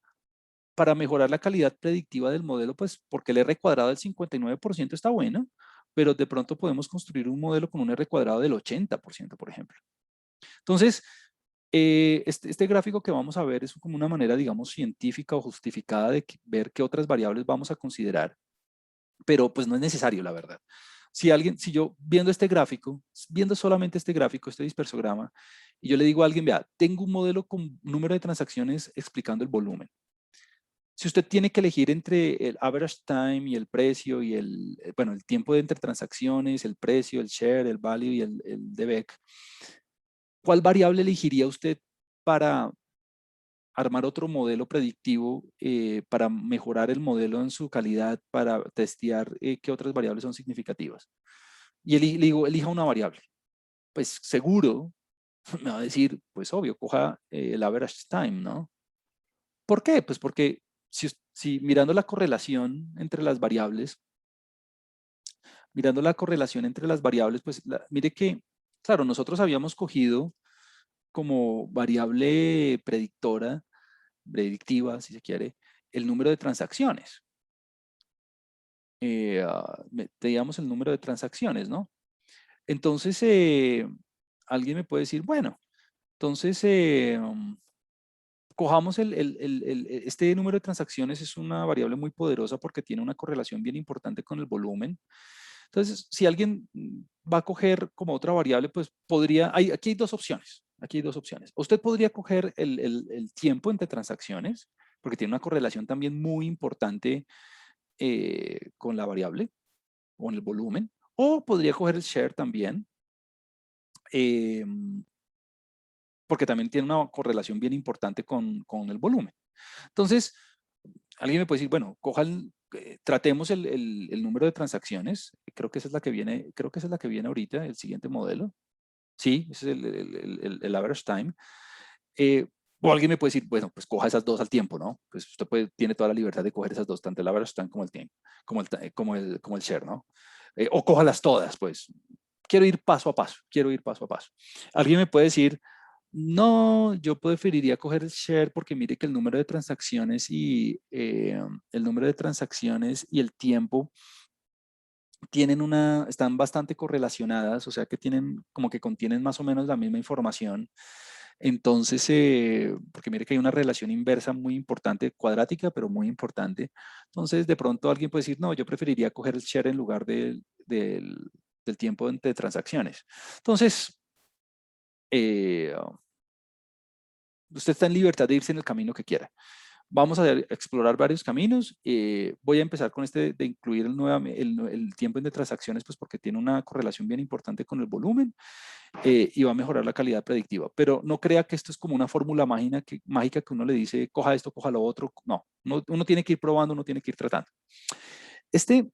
para mejorar la calidad predictiva del modelo, pues porque el R cuadrado del 59% está bueno, pero de pronto podemos construir un modelo con un R cuadrado del 80%, por ejemplo. Entonces, este gráfico que vamos a ver es como una manera, digamos, científica o justificada de ver qué otras variables vamos a considerar, pero pues no es necesario, la verdad. Si yo viendo este gráfico, viendo solamente este gráfico, este dispersograma, y yo le digo a alguien, vea, tengo un modelo con número de transacciones explicando el volumen. Si usted tiene que elegir entre el average time y el precio y bueno, el tiempo de entre transacciones, el precio, el share, el value y el DBEC, ¿cuál variable elegiría usted para armar otro modelo predictivo, para mejorar el modelo en su calidad, para testear qué otras variables son significativas? Y le digo, elija una variable. Pues seguro me va a decir, pues obvio, coja el average time, ¿no? ¿Por qué? Pues porque si mirando la correlación entre las variables, pues mire que, claro, nosotros habíamos cogido como variable predictiva, si se quiere, el número de transacciones. Teníamos el número de transacciones, ¿no? Entonces, alguien me puede decir, bueno, entonces, cojamos este número de transacciones, es una variable muy poderosa porque tiene una correlación bien importante con el volumen. Entonces, si alguien va a coger como otra variable, pues aquí hay dos opciones. Aquí hay dos opciones. Usted podría coger el tiempo entre transacciones, porque tiene una correlación también muy importante con la variable, con el volumen. O podría coger el share también, eh, porque también tiene una correlación bien importante con el volumen. Entonces, alguien me puede decir, bueno, tratemos el número de transacciones. Creo que esa es la que viene, creo que esa es la que viene ahorita, el siguiente modelo. Sí, ese es el average time. O alguien me puede decir, bueno, pues coja esas dos al tiempo, ¿no? Pues usted tiene toda la libertad de coger esas dos, tanto el average time como el tiempo, como el share, ¿no? O cójalas todas, pues. Quiero ir paso a paso, quiero ir paso a paso. Alguien me puede decir, no, yo preferiría coger el share porque mire que el número de transacciones y el tiempo están bastante correlacionadas, o sea que como que contienen más o menos la misma información. Entonces, porque mire que hay una relación inversa muy importante, cuadrática, pero muy importante. Entonces, de pronto alguien puede decir, no, yo preferiría coger el share en lugar del tiempo entre transacciones. Entonces, eh, usted está en libertad de irse en el camino que quiera. Vamos a explorar varios caminos. Voy a empezar con este de incluir el tiempo entre transacciones, pues porque tiene una correlación bien importante con el volumen y va a mejorar la calidad predictiva. Pero no crea que esto es como una fórmula mágica que uno le dice, coja esto, coja lo otro. No, uno tiene que ir probando, uno tiene que ir tratando. Este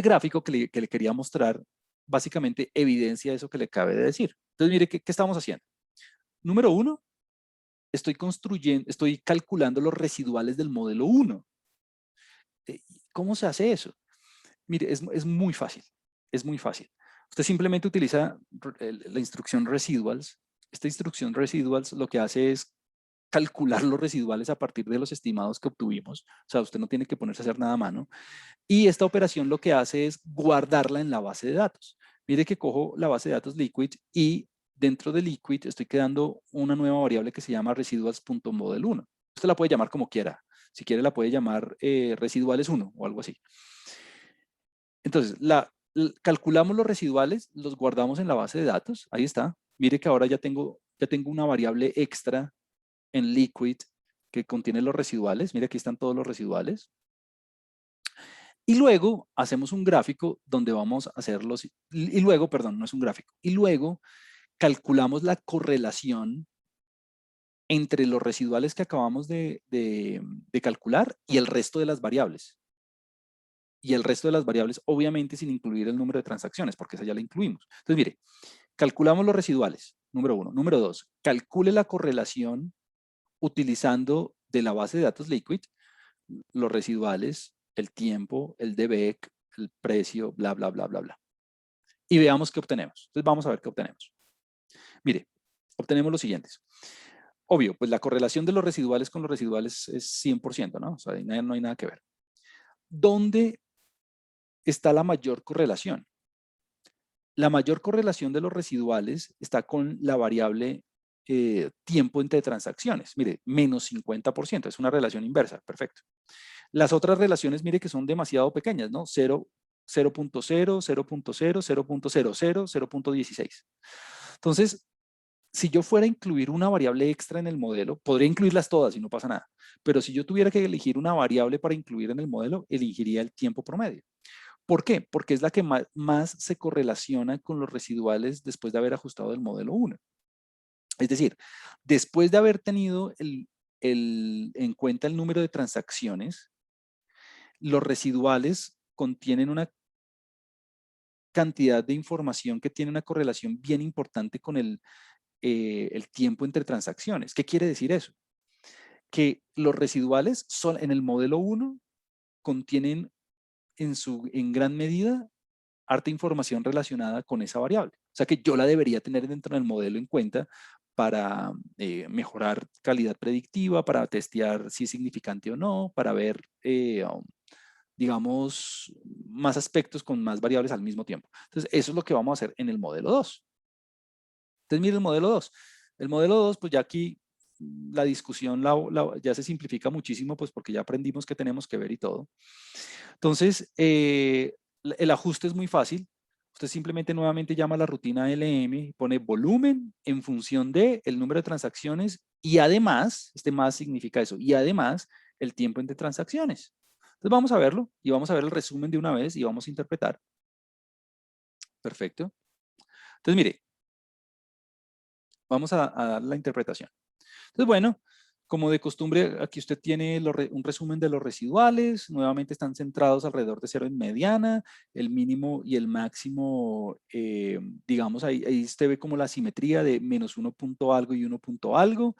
gráfico que le quería mostrar, básicamente evidencia eso que le acabé de decir. Entonces, mire, ¿qué estamos haciendo? Número uno, estoy calculando los residuales del modelo 1. ¿Cómo se hace eso? Mire, es muy fácil, es muy fácil. Usted simplemente utiliza la instrucción residuals. Esta instrucción residuals lo que hace es calcular los residuales a partir de los estimados que obtuvimos. O sea, usted no tiene que ponerse a hacer nada a mano. Y esta operación lo que hace es guardarla en la base de datos. Mire que cojo la base de datos Liquid y dentro de Liquid estoy creando una nueva variable que se llama residuals.model1. Usted la puede llamar como quiera. Si quiere la puede llamar residuales1 o algo así. Entonces, calculamos los residuales, los guardamos en la base de datos. Ahí está. Mire que ahora ya tengo una variable extra en Liquid que contiene los residuales. Mire, aquí están todos los residuales. Y luego hacemos un gráfico donde vamos a hacer los, y luego, perdón, no es un gráfico, y luego calculamos la correlación entre los residuales que acabamos de calcular y el resto de las variables. Y el resto de las variables, obviamente, sin incluir el número de transacciones, porque esa ya la incluimos. Entonces, mire, calculamos los residuales, número 1. Número 2, calcule la correlación utilizando de la base de datos Liquid los residuales, el tiempo, el DBEC, el precio, bla, bla, bla, bla, bla. Y veamos qué obtenemos. Entonces vamos a ver qué obtenemos. Mire, obtenemos los siguientes. Obvio, pues la correlación de los residuales con los residuales es 100%, ¿no? O sea, no hay nada que ver. ¿Dónde está la mayor correlación? La mayor correlación de los residuales está con la variable tiempo entre transacciones. Mire, menos 50%, es una relación inversa, perfecto. Las otras relaciones, mire que son demasiado pequeñas, ¿no? 0, 0.0, 0.0, 0.00, 0.16. Entonces, si yo fuera a incluir una variable extra en el modelo, podría incluirlas todas y no pasa nada. Pero si yo tuviera que elegir una variable para incluir en el modelo, elegiría el tiempo promedio. ¿Por qué? Porque es la que más se correlaciona con los residuales después de haber ajustado el modelo 1. Es decir, después de haber tenido en cuenta el número de transacciones, los residuales contienen una cantidad de información que tiene una correlación bien importante con el tiempo entre transacciones. ¿Qué quiere decir eso? Que los residuales son, en el modelo 1 contienen en gran medida harta información relacionada con esa variable. O sea que yo la debería tener dentro del modelo en cuenta para mejorar calidad predictiva, para testear si es significante o no, para ver, digamos, más aspectos con más variables al mismo tiempo. Entonces, eso es lo que vamos a hacer en el modelo 2. Entonces, mire el modelo 2. El modelo 2, pues ya aquí la discusión ya se simplifica muchísimo, pues porque ya aprendimos qué tenemos que ver y todo. Entonces, el ajuste es muy fácil. Usted simplemente nuevamente llama a la rutina LM, pone volumen en función de el número de transacciones y además, este más significa eso, y además el tiempo entre transacciones. Entonces vamos a verlo y vamos a ver el resumen de una vez y vamos a interpretar. Perfecto. Entonces mire, vamos a dar la interpretación. Entonces bueno, como de costumbre, aquí usted tiene un resumen de los residuales, nuevamente están centrados alrededor de 0 en mediana, el mínimo y el máximo, digamos, ahí usted ve como la simetría de menos 1 punto algo y 1 punto algo.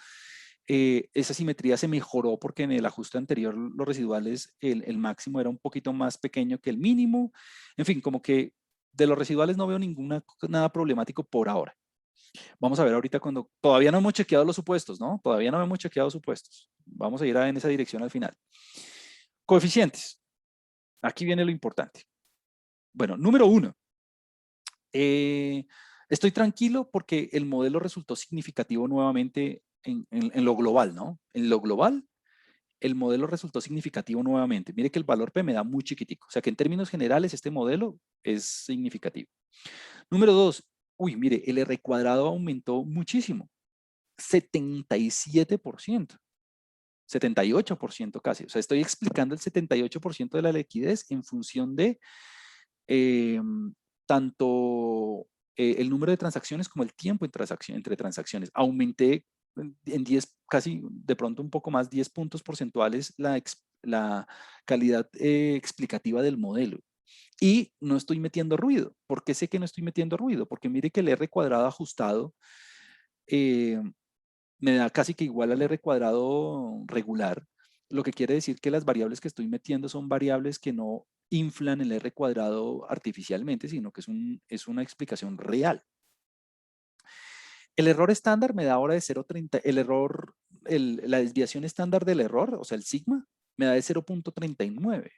Esa simetría se mejoró porque en el ajuste anterior los residuales, el máximo era un poquito más pequeño que el mínimo. En fin, como que de los residuales no veo nada problemático por ahora. Vamos a ver ahorita cuando todavía no hemos chequeado los supuestos, ¿no? Todavía no hemos chequeado supuestos. Vamos a ir en esa dirección al final. Coeficientes. Aquí viene lo importante. Bueno, número 1. Estoy tranquilo porque el modelo resultó significativo nuevamente en lo global, ¿no? En lo global, el modelo resultó significativo nuevamente. Mire que el valor P me da muy chiquitico. O sea que en términos generales este modelo es significativo. Número 2. Uy, mire, el R cuadrado aumentó muchísimo. 77%. 78% casi. O sea, estoy explicando el 78% de la liquidez en función de tanto el número de transacciones como el tiempo entre transacciones. Aumenté en 10, casi de pronto un poco más, 10 puntos porcentuales la calidad explicativa del modelo. Y no estoy metiendo ruido. ¿Por qué sé que no estoy metiendo ruido? Porque mire que el R cuadrado ajustado me da casi que igual al R cuadrado regular, lo que quiere decir que las variables que estoy metiendo son variables que no inflan el R cuadrado artificialmente, sino que es una explicación real. El error estándar me da ahora de 0,30, la desviación estándar del error, o sea, el sigma, me da de 0,39.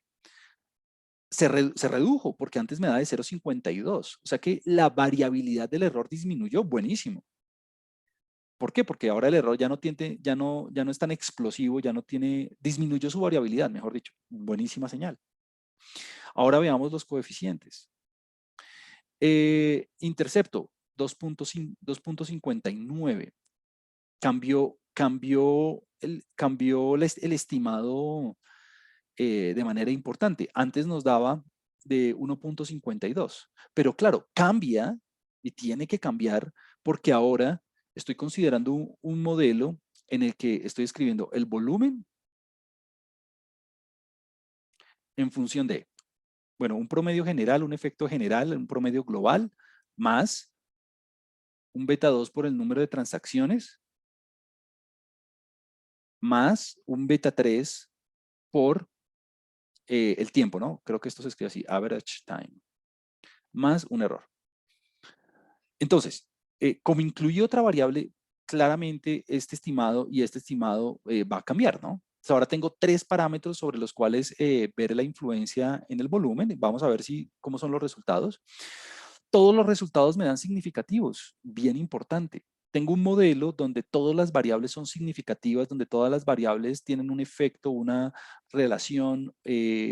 Se redujo porque antes me da de 0,52. O sea que la variabilidad del error disminuyó, buenísimo. ¿Por qué? Porque ahora el error ya no es tan explosivo, disminuyó su variabilidad, mejor dicho. Buenísima señal. Ahora veamos los coeficientes. Intercepto, 2,59. Cambió el estimado de manera importante. Antes nos daba de 1,52. Pero claro, cambia y tiene que cambiar porque ahora estoy considerando un modelo en el que estoy escribiendo el volumen en función de, bueno, un promedio general, un efecto general, un promedio global, más un beta 2 por el número de transacciones, más un beta 3 por el tiempo, ¿no? Creo que esto se escribe así, average time, más un error. Entonces, como incluye otra variable, claramente este estimado va a cambiar, ¿no? Entonces, ahora tengo 3 parámetros sobre los cuales ver la influencia en el volumen. Vamos a ver cómo son los resultados. Todos los resultados me dan significativos, bien importante. Tengo un modelo donde todas las variables son significativas, donde todas las variables tienen un efecto, una relación,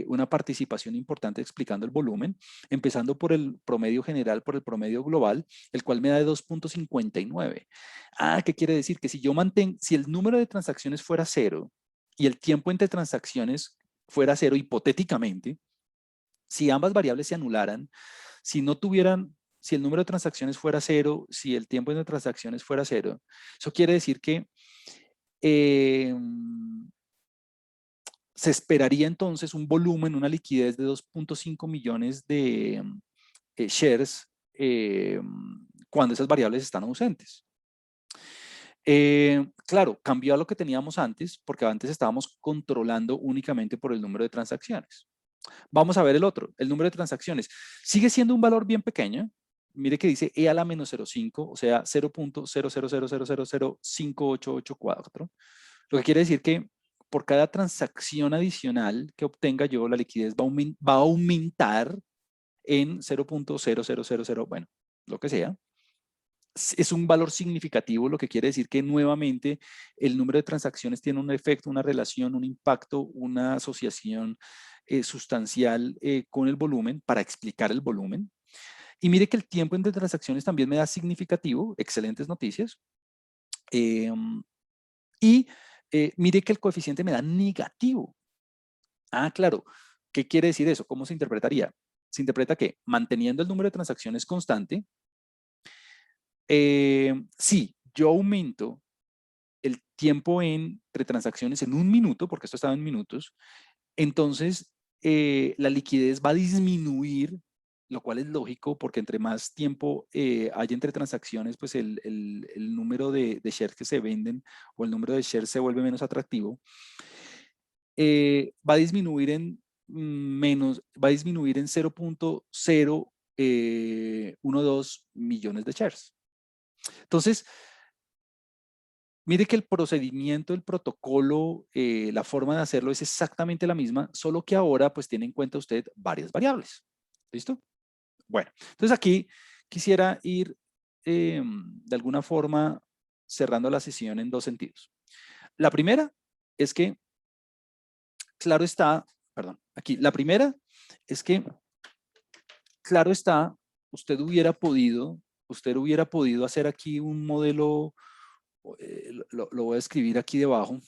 una participación importante explicando el volumen, empezando por el promedio general, por el promedio global, el cual me da de 2,59. ¿Qué quiere decir? Que si el número de transacciones fuera cero y el tiempo entre transacciones fuera cero, hipotéticamente, si ambas variables se anularan, si el número de transacciones fuera cero, si el tiempo de transacciones fuera cero, eso quiere decir que eh, se esperaría entonces un volumen, una liquidez de 2,5 millones de shares cuando esas variables están ausentes. Claro, cambió a lo que teníamos antes, porque antes estábamos controlando únicamente por el número de transacciones. Vamos a ver el otro, el número de transacciones. Sigue siendo un valor bien pequeño. Mire que dice E a la menos 0,5, o sea, 0,00000058884. Lo que quiere decir que por cada transacción adicional que obtenga yo, la liquidez va a aumentar en 0,00000, bueno, lo que sea. Es un valor significativo, lo que quiere decir que nuevamente el número de transacciones tiene un efecto, una relación, un impacto, una asociación sustancial con el volumen para explicar el volumen. Y mire que el tiempo entre transacciones también me da significativo, excelentes noticias. Y mire que el coeficiente me da negativo. Claro, ¿qué quiere decir eso? ¿Cómo se interpretaría? Se interpreta que manteniendo el número de transacciones constante, si yo aumento el tiempo entre transacciones en 1 minuto, porque esto estaba en minutos, entonces la liquidez va a disminuir, lo cual es lógico porque entre más tiempo hay entre transacciones, pues el número de shares que se venden o el número de shares se vuelve menos atractivo. Va a disminuir en 0,012 millones de shares. Entonces, mire que el procedimiento, el protocolo, la forma de hacerlo es exactamente la misma, solo que ahora pues tiene en cuenta usted varias variables. ¿Listo? Bueno, entonces aquí quisiera ir de alguna forma cerrando la sesión en 2 sentidos. La primera es que, claro está, perdón, aquí, la primera es que, claro está, usted hubiera podido hacer aquí un modelo, lo voy a escribir aquí debajo,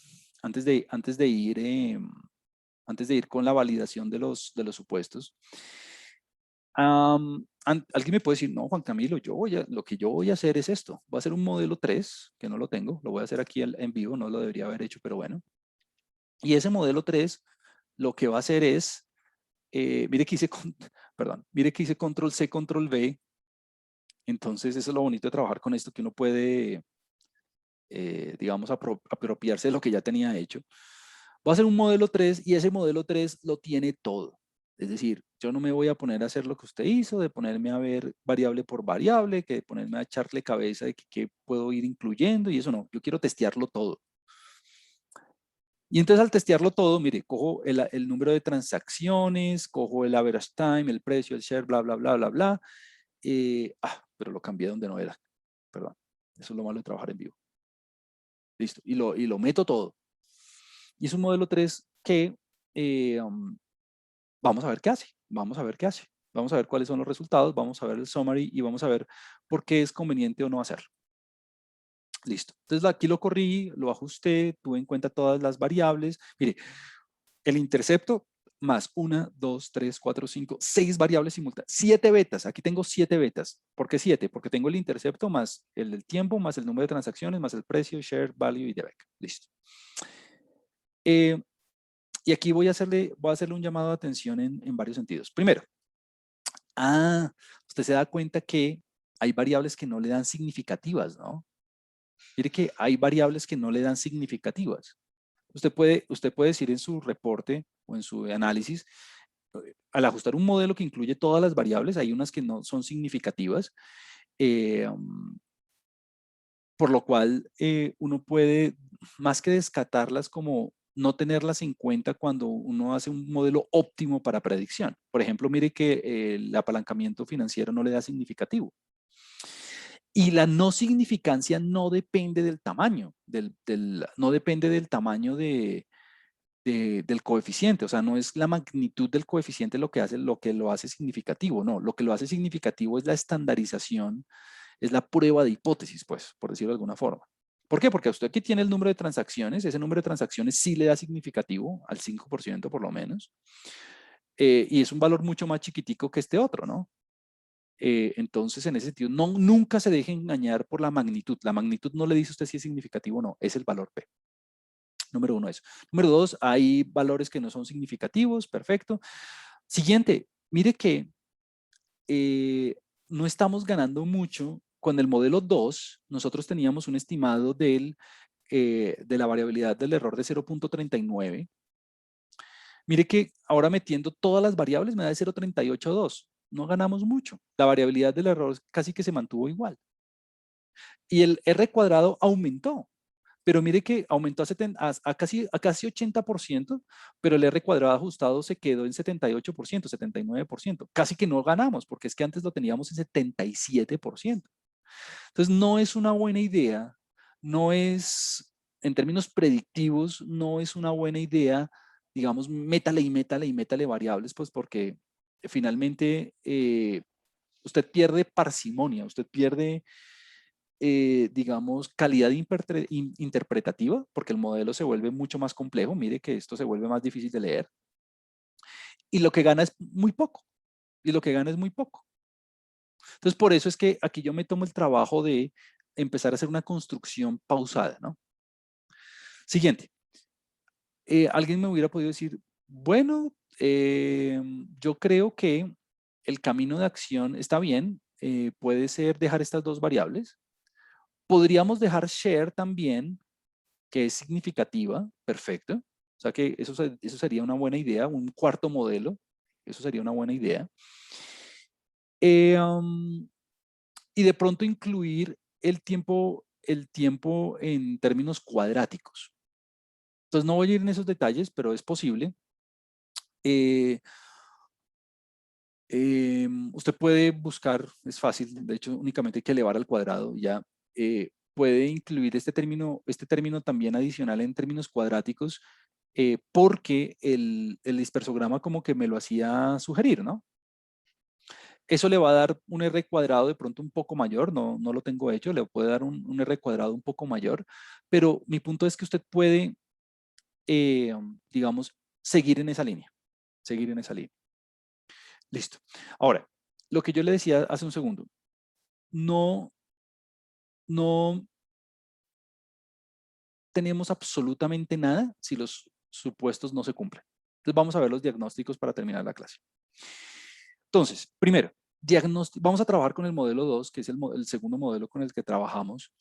antes de ir con la validación de los supuestos. Alguien me puede decir, no, Juan Camilo, lo que yo voy a hacer es esto. Voy a hacer un modelo 3, que no lo tengo, lo voy a hacer aquí en vivo, no lo debería haber hecho, pero bueno. Y ese modelo 3 lo que va a hacer es, mire que hice, mire que hice control C, control V. Entonces eso es lo bonito de trabajar con esto, que uno puede, digamos, apropiarse de lo que ya tenía hecho. Voy a hacer un modelo 3 y ese modelo 3 lo tiene todo. Es decir, yo no me voy a poner a hacer lo que usted hizo, de ponerme a ver variable por variable, que de ponerme a echarle cabeza de qué puedo ir incluyendo y eso no. Yo quiero testearlo todo. Y entonces al testearlo todo, mire, cojo el número de transacciones, cojo el average time, el precio, el share, bla, bla, bla, bla, bla. Pero lo cambié donde no era. Perdón. Eso es lo malo de trabajar en vivo. Listo. Y lo meto todo. Y es un modelo 3 que vamos a ver qué hace. Vamos a ver qué hace. Vamos a ver cuáles son los resultados, vamos a ver el summary y vamos a ver por qué es conveniente o no hacerlo. Listo. Entonces aquí lo corrí, lo ajusté, tuve en cuenta todas las variables. Mire, el intercepto más 1, 2, 3, 4, 5, 6 variables simultáneas. 7 betas. Aquí tengo 7 betas. ¿Por qué 7? Porque tengo el intercepto más el del tiempo, más el número de transacciones, más el precio, share, value y DBEC. Listo. Y aquí voy a hacerle un llamado de atención en varios sentidos. Primero, usted se da cuenta que hay variables que no le dan significativas, ¿no? Mire que hay variables que no le dan significativas. Usted puede decir en su reporte o en su análisis, al ajustar un modelo que incluye todas las variables, hay unas que no son significativas, por lo cual uno puede, más que descartarlas, como no tenerlas en cuenta cuando uno hace un modelo óptimo para predicción. Por ejemplo, mire que el apalancamiento financiero no le da significativo. Y la no significancia no depende del tamaño, no depende del tamaño del coeficiente, o sea, no es la magnitud del coeficiente lo que lo hace significativo, no, lo que lo hace significativo es la estandarización, es la prueba de hipótesis, pues, por decirlo de alguna forma. ¿Por qué? Porque usted aquí tiene el número de transacciones, ese número de transacciones sí le da significativo, al 5% por lo menos, y es un valor mucho más chiquitico que este otro, ¿no? Entonces, en ese sentido, nunca se deje engañar por la magnitud. La magnitud no le dice a usted si es significativo o no, es el valor P. Número 1, eso. Número 2, hay valores que no son significativos, perfecto. Siguiente, mire que no estamos ganando mucho. Con el modelo 2, nosotros teníamos un estimado de la variabilidad del error de 0.39. Mire que ahora metiendo todas las variables me da de 0.382. No ganamos mucho. La variabilidad del error casi que se mantuvo igual. Y el R cuadrado aumentó. Pero mire que aumentó a casi 80%, pero el R cuadrado ajustado se quedó en 78%, 79%. Casi que no ganamos, porque es que antes lo teníamos en 77%. Entonces, no es una buena idea, no es, en términos predictivos, no es una buena idea, digamos, métale y métale y métale variables, pues porque finalmente usted pierde parsimonia, usted pierde digamos, calidad interpretativa, porque el modelo se vuelve mucho más complejo. Mire que esto se vuelve más difícil de leer. Y lo que gana es muy poco. Y lo que gana es muy poco. Entonces, por eso es que aquí yo me tomo el trabajo de empezar a hacer una construcción pausada, ¿no? Siguiente. Alguien me hubiera podido decir, bueno, yo creo que el camino de acción está bien. Puede ser dejar estas dos variables. Podríamos dejar share también, que es significativa, perfecto. O sea que eso sería una buena idea, un cuarto modelo, eso sería una buena idea. Y de pronto incluir el tiempo en términos cuadráticos. Entonces no voy a ir en esos detalles, pero es posible. Usted puede buscar, es fácil, de hecho únicamente hay que elevar al cuadrado y ya. Puede incluir este término también adicional en términos cuadráticos, porque el dispersograma como que me lo hacía sugerir, ¿no? Eso le va a dar un R cuadrado de pronto un poco mayor, no lo tengo hecho, le puede dar un R cuadrado un poco mayor, pero mi punto es que usted puede, digamos, seguir en esa línea, seguir en esa línea. Listo. Ahora, lo que yo le decía hace un segundo, no tenemos absolutamente nada si los supuestos no se cumplen. Entonces vamos a ver los diagnósticos para terminar la clase. Entonces, primero, Vamos a trabajar con el modelo 2, que es el segundo modelo con el que trabajamos.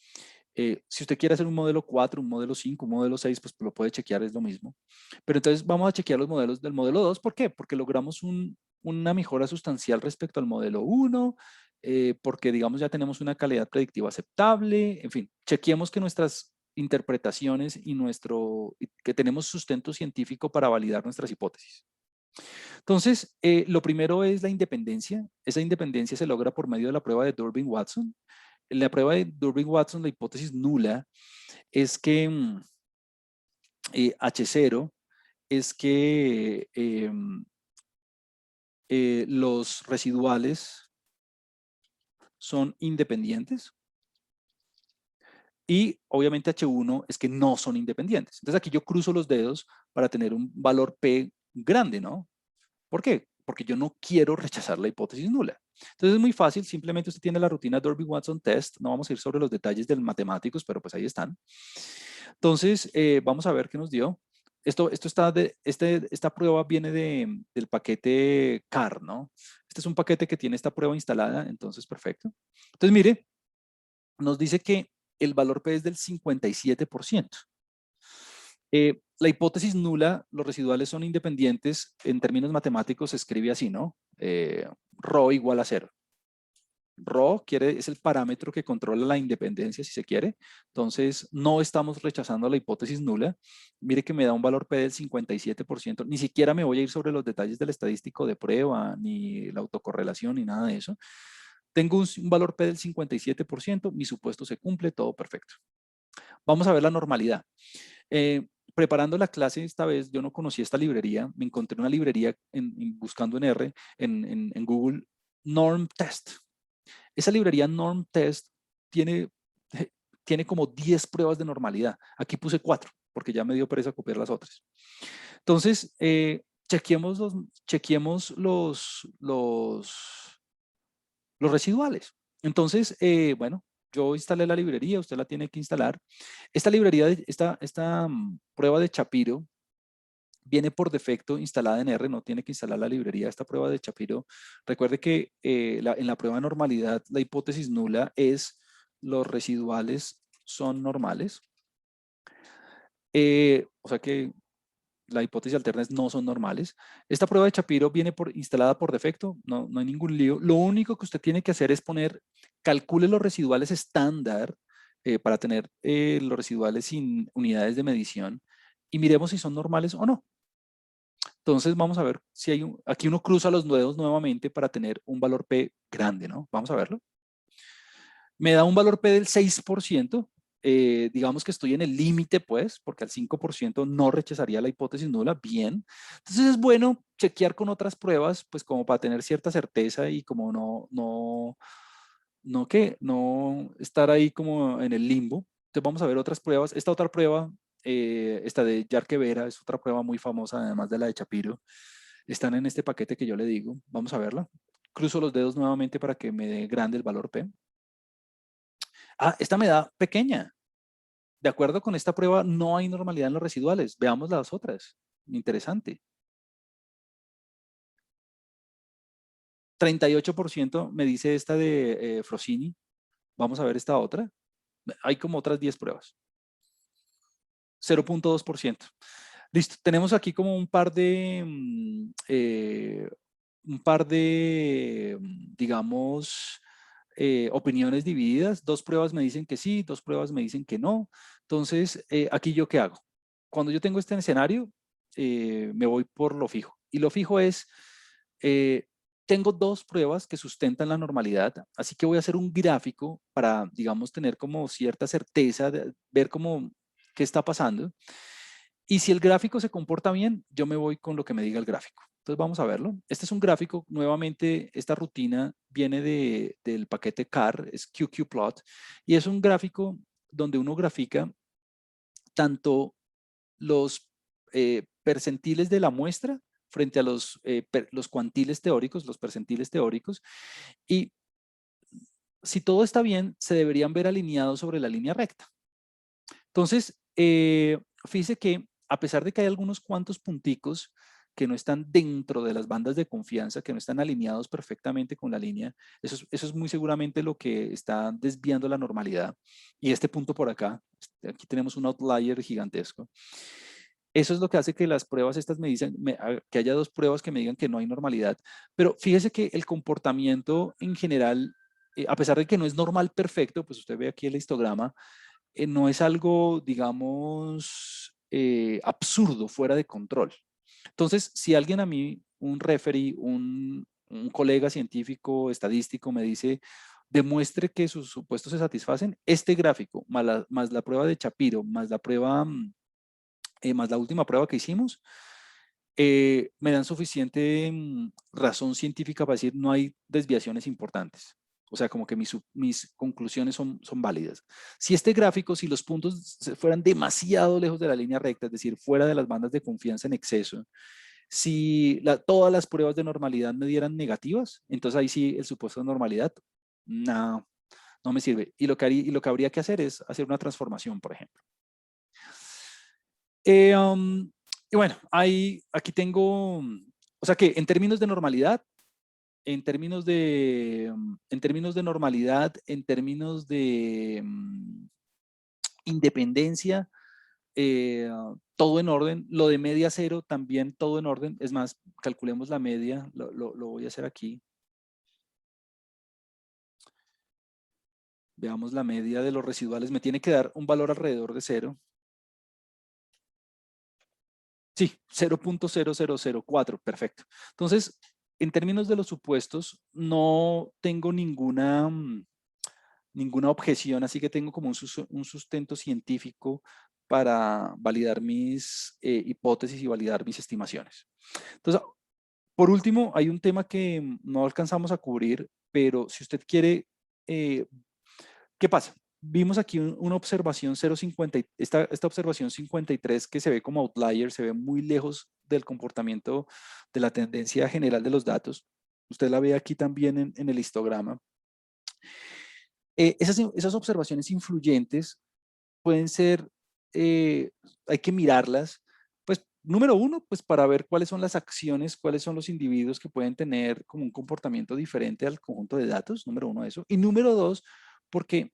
Si usted quiere hacer un modelo 4, un modelo 5, un modelo 6, pues lo puede chequear, es lo mismo. Pero entonces vamos a chequear los modelos del modelo 2. ¿Por qué? Porque logramos una mejora sustancial respecto al modelo 1, porque digamos ya tenemos una calidad predictiva aceptable. En fin, chequeemos que nuestras interpretaciones que tenemos sustento científico para validar nuestras hipótesis. Entonces, lo primero es la independencia. Esa independencia se logra por medio de la prueba de Durbin-Watson. En la prueba de Durbin-Watson, la hipótesis nula es que H0 es que los residuales son independientes y obviamente H1 es que no son independientes. Entonces aquí yo cruzo los dedos para tener un valor P grande, ¿no? ¿Por qué? Porque yo no quiero rechazar la hipótesis nula. Entonces es muy fácil, simplemente usted tiene la rutina Durbin-Watson test, no vamos a ir sobre los detalles del matemáticos, pero pues ahí están. Entonces, vamos a ver qué nos dio. Esta prueba viene del paquete CAR, ¿no? Este es un paquete que tiene esta prueba instalada, entonces perfecto. Entonces, mire, nos dice que el valor P es del 57%. La hipótesis nula, los residuales son independientes, en términos matemáticos se escribe así, ¿no? Rho igual a 0. Rho es el parámetro que controla la independencia, si se quiere. Entonces, no estamos rechazando la hipótesis nula. Mire que me da un valor P del 57%. Ni siquiera me voy a ir sobre los detalles del estadístico de prueba, ni la autocorrelación, ni nada de eso. Tengo un valor P del 57%, mi supuesto se cumple, todo perfecto. Vamos a ver la normalidad. Preparando la clase esta vez, yo no conocía esta librería, me encontré una librería buscando en R, en Google, Norm Test. Esa librería Norm Test tiene, tiene como 10 pruebas de normalidad. Aquí puse 4, porque ya me dio pereza copiar las otras. Entonces, chequeemos los residuales. Entonces, bueno, yo instalé la librería, usted la tiene que instalar. Esta librería, esta prueba de Shapiro viene por defecto instalada en R, no tiene que instalar la librería. Esta prueba de Shapiro, recuerde que en la prueba de normalidad, la hipótesis nula es los residuales son normales. O sea que la hipótesis alterna es no son normales. Esta prueba de Shapiro viene instalada por defecto, no hay ningún lío. Lo único que usted tiene que hacer es calcule los residuales estándar para tener los residuales sin unidades de medición y miremos si son normales o no. Entonces vamos a ver si aquí uno cruza los dedos nuevamente para tener un valor P grande, ¿no? Vamos a verlo. Me da un valor P del 6%. Digamos que estoy en el límite, pues, porque al 5% no rechazaría la hipótesis nula, bien. Entonces es bueno chequear con otras pruebas, pues como para tener cierta certeza y como no estar ahí como en el limbo. Entonces vamos a ver otras pruebas. Esta otra prueba, esta de Yarque-Vera, es otra prueba muy famosa, además de la de Shapiro. Están en este paquete que yo le digo. Vamos a verla. Cruzo los dedos nuevamente para que me dé grande el valor P. Ah, esta me da pequeña. De acuerdo con esta prueba, no hay normalidad en los residuales. Veamos las otras. Interesante. 38% me dice esta de Frosini. Vamos a ver esta otra. Hay como otras 10 pruebas. 0.2%. Listo. Tenemos aquí como un par de, digamos, opiniones divididas. 2 pruebas me dicen que sí, 2 pruebas me dicen que no. Entonces, aquí yo qué hago. Cuando yo tengo este escenario, me voy por lo fijo. Y lo fijo es, tengo 2 pruebas que sustentan la normalidad, así que voy a hacer un gráfico para, digamos, tener como cierta certeza, de ver cómo qué está pasando. Y si el gráfico se comporta bien, yo me voy con lo que me diga el gráfico. Entonces vamos a verlo. Este es un gráfico, nuevamente esta rutina viene del paquete CAR, es QQplot, y es un gráfico donde uno grafica tanto los percentiles de la muestra frente a los cuantiles teóricos, los percentiles teóricos, y si todo está bien, se deberían ver alineados sobre la línea recta. Entonces, fíjese que a pesar de que hay algunos cuantos punticos que no están dentro de las bandas de confianza, que no están alineados perfectamente con la línea, eso es muy seguramente lo que está desviando la normalidad. Y este punto por acá, aquí tenemos un outlier gigantesco. Eso es lo que hace que las pruebas estas me dicen, que haya dos pruebas que me digan que no hay normalidad. Pero fíjese que el comportamiento en general, a pesar de que no es normal perfecto, pues usted ve aquí el histograma, no es algo, digamos, absurdo, fuera de control. Entonces, si alguien a mí, un referee, un colega científico, estadístico, me dice, demuestre que sus supuestos se satisfacen, este gráfico, más la prueba de Shapiro, más la prueba, más la última prueba que hicimos, me dan suficiente razón científica para decir no hay desviaciones importantes. O sea, como que mis conclusiones son válidas. Si este gráfico, si los puntos fueran demasiado lejos de la línea recta, es decir, fuera de las bandas de confianza en exceso, si todas las pruebas de normalidad me dieran negativas, entonces ahí sí el supuesto de normalidad, no, no me sirve. Y lo que habría que hacer es hacer una transformación, por ejemplo. Y bueno, aquí tengo, o sea que en términos de normalidad, en términos de normalidad, en términos de independencia, todo en orden. Lo de media cero también todo en orden. Es más, calculemos la media, lo voy a hacer aquí. Veamos la media de los residuales. Me tiene que dar un valor alrededor de cero. Sí, 0.0004, perfecto. Entonces, en términos de los supuestos, no tengo ninguna objeción, así que tengo como un sustento científico para validar mis hipótesis y validar mis estimaciones. Entonces, por último, hay un tema que no alcanzamos a cubrir, pero si usted quiere, ¿qué pasa? Vimos aquí una observación 0.50, esta observación 53 que se ve como outlier, se ve muy lejos del comportamiento de la tendencia general de los datos. Usted la ve aquí también en el histograma. Esas observaciones influyentes pueden ser, hay que mirarlas, pues número uno, pues para ver cuáles son las acciones, cuáles son los individuos que pueden tener como un comportamiento diferente al conjunto de datos, número uno eso. Y número dos, porque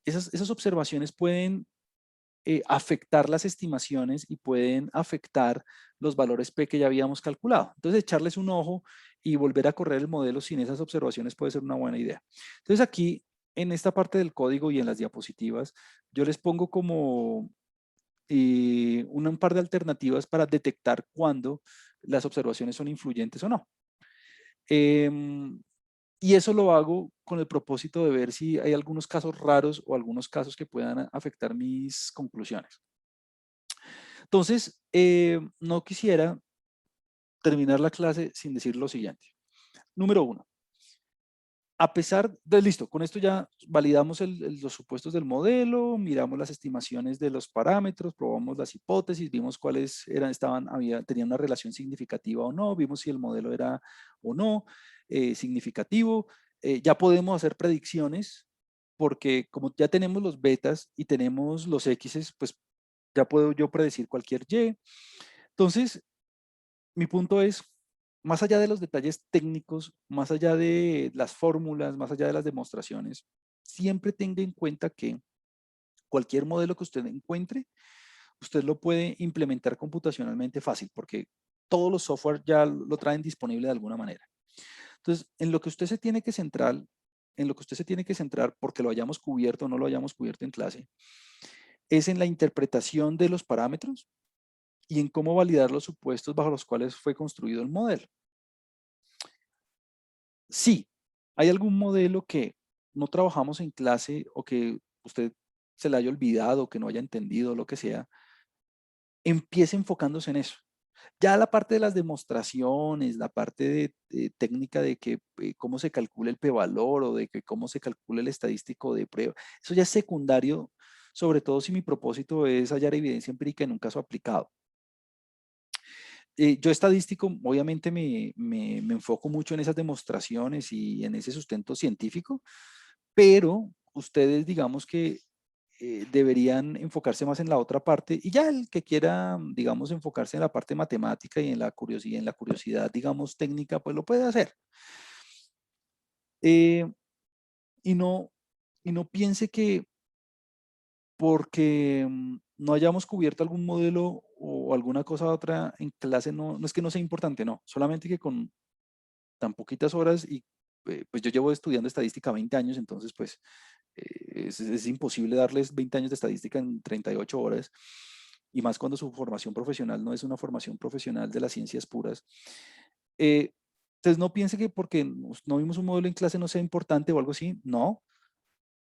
esas observaciones pueden afectar las estimaciones y pueden afectar los valores P que ya habíamos calculado. Entonces, echarles un ojo y volver a correr el modelo sin esas observaciones puede ser una buena idea. Entonces, aquí en esta parte del código y en las diapositivas, yo les pongo como un par de alternativas para detectar cuándo las observaciones son influyentes o no. Y eso lo hago con el propósito de ver si hay algunos casos raros o algunos casos que puedan afectar mis conclusiones. Entonces, no quisiera terminar la clase sin decir lo siguiente. Número uno, a pesar de, listo, con esto ya validamos los supuestos del modelo, miramos las estimaciones de los parámetros, probamos las hipótesis, vimos cuáles tenían una relación significativa o no, vimos si el modelo era o no significativo. Ya podemos hacer predicciones porque como ya tenemos los betas y tenemos los X's, pues ya puedo yo predecir cualquier Y. Entonces, mi punto es, más allá de los detalles técnicos, más allá de las fórmulas, más allá de las demostraciones, siempre tenga en cuenta que cualquier modelo que usted encuentre, usted lo puede implementar computacionalmente fácil, porque todos los software ya lo traen disponible de alguna manera. Entonces, en lo que usted se tiene que centrar, porque lo hayamos cubierto o no lo hayamos cubierto en clase, es en la interpretación de los parámetros y en cómo validar los supuestos bajo los cuales fue construido el modelo. Sí, hay algún modelo que no trabajamos en clase o que usted se le haya olvidado, que no haya entendido, lo que sea, empiece enfocándose en eso. Ya la parte de las demostraciones, la parte de técnica de que cómo se calcula el p-valor o de que cómo se calcula el estadístico de prueba, eso ya es secundario, sobre todo si mi propósito es hallar evidencia empírica en un caso aplicado. Yo estadístico, obviamente me enfoco mucho en esas demostraciones y en ese sustento científico, pero ustedes digamos que deberían enfocarse más en la otra parte y ya el que quiera, digamos, enfocarse en la parte matemática y en la curiosidad, digamos, técnica, pues lo puede hacer. Eh, y no, y no piense que porque no hayamos cubierto algún modelo o alguna cosa u otra en clase, no es que no sea importante, no, solamente que con tan poquitas horas y pues yo llevo estudiando estadística 20 años, entonces pues es imposible darles 20 años de estadística en 38 horas y más cuando su formación profesional no es una formación profesional de las ciencias puras. Eh, entonces no piense que porque no vimos un modelo en clase no sea importante o algo así, no.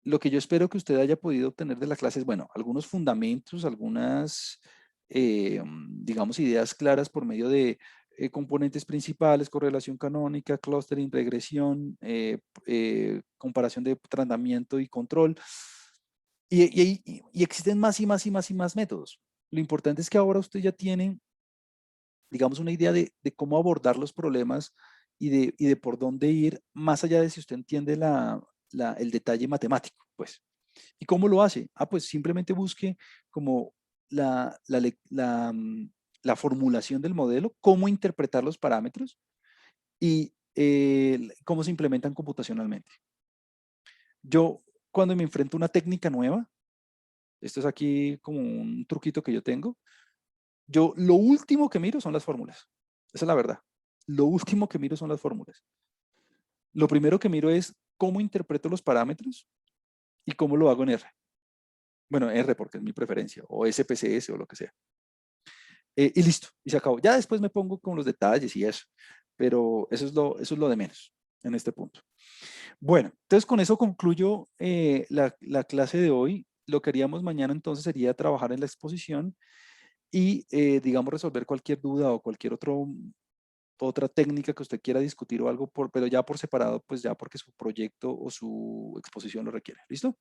Lo que yo espero que usted haya podido obtener de la clase es, bueno, algunos fundamentos, algunas, digamos, ideas claras por medio de componentes principales, correlación canónica, clustering, regresión, comparación de tratamiento y control. Y existen más y más y más y más métodos. Lo importante es que ahora usted ya tiene, digamos, una idea de cómo abordar los problemas y de por dónde ir, más allá de si usted entiende el detalle matemático, pues. ¿Y cómo lo hace? Ah, pues simplemente busque como la, la, le- la, mm, la formulación del modelo, cómo interpretar los parámetros y cómo se implementan computacionalmente. Yo, cuando me enfrento a una técnica nueva, esto es aquí como un truquito que yo tengo, yo lo último que miro son las fórmulas. Esa es la verdad. Lo último que miro son las fórmulas. Lo primero que miro es cómo interpreto los parámetros y cómo lo hago en R. Bueno, R porque es mi preferencia, o SPSS o lo que sea. Y listo, y se acabó. Ya después me pongo con los detalles y eso, pero eso es lo de menos en este punto. Bueno, entonces con eso concluyo la clase de hoy. Lo que haríamos mañana entonces sería trabajar en la exposición y, digamos, resolver cualquier duda o cualquier otra técnica que usted quiera discutir o algo, pero ya por separado, pues ya porque su proyecto o su exposición lo requiere. ¿Listo?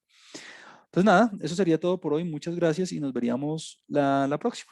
Entonces nada, eso sería todo por hoy. Muchas gracias y nos veríamos la próxima.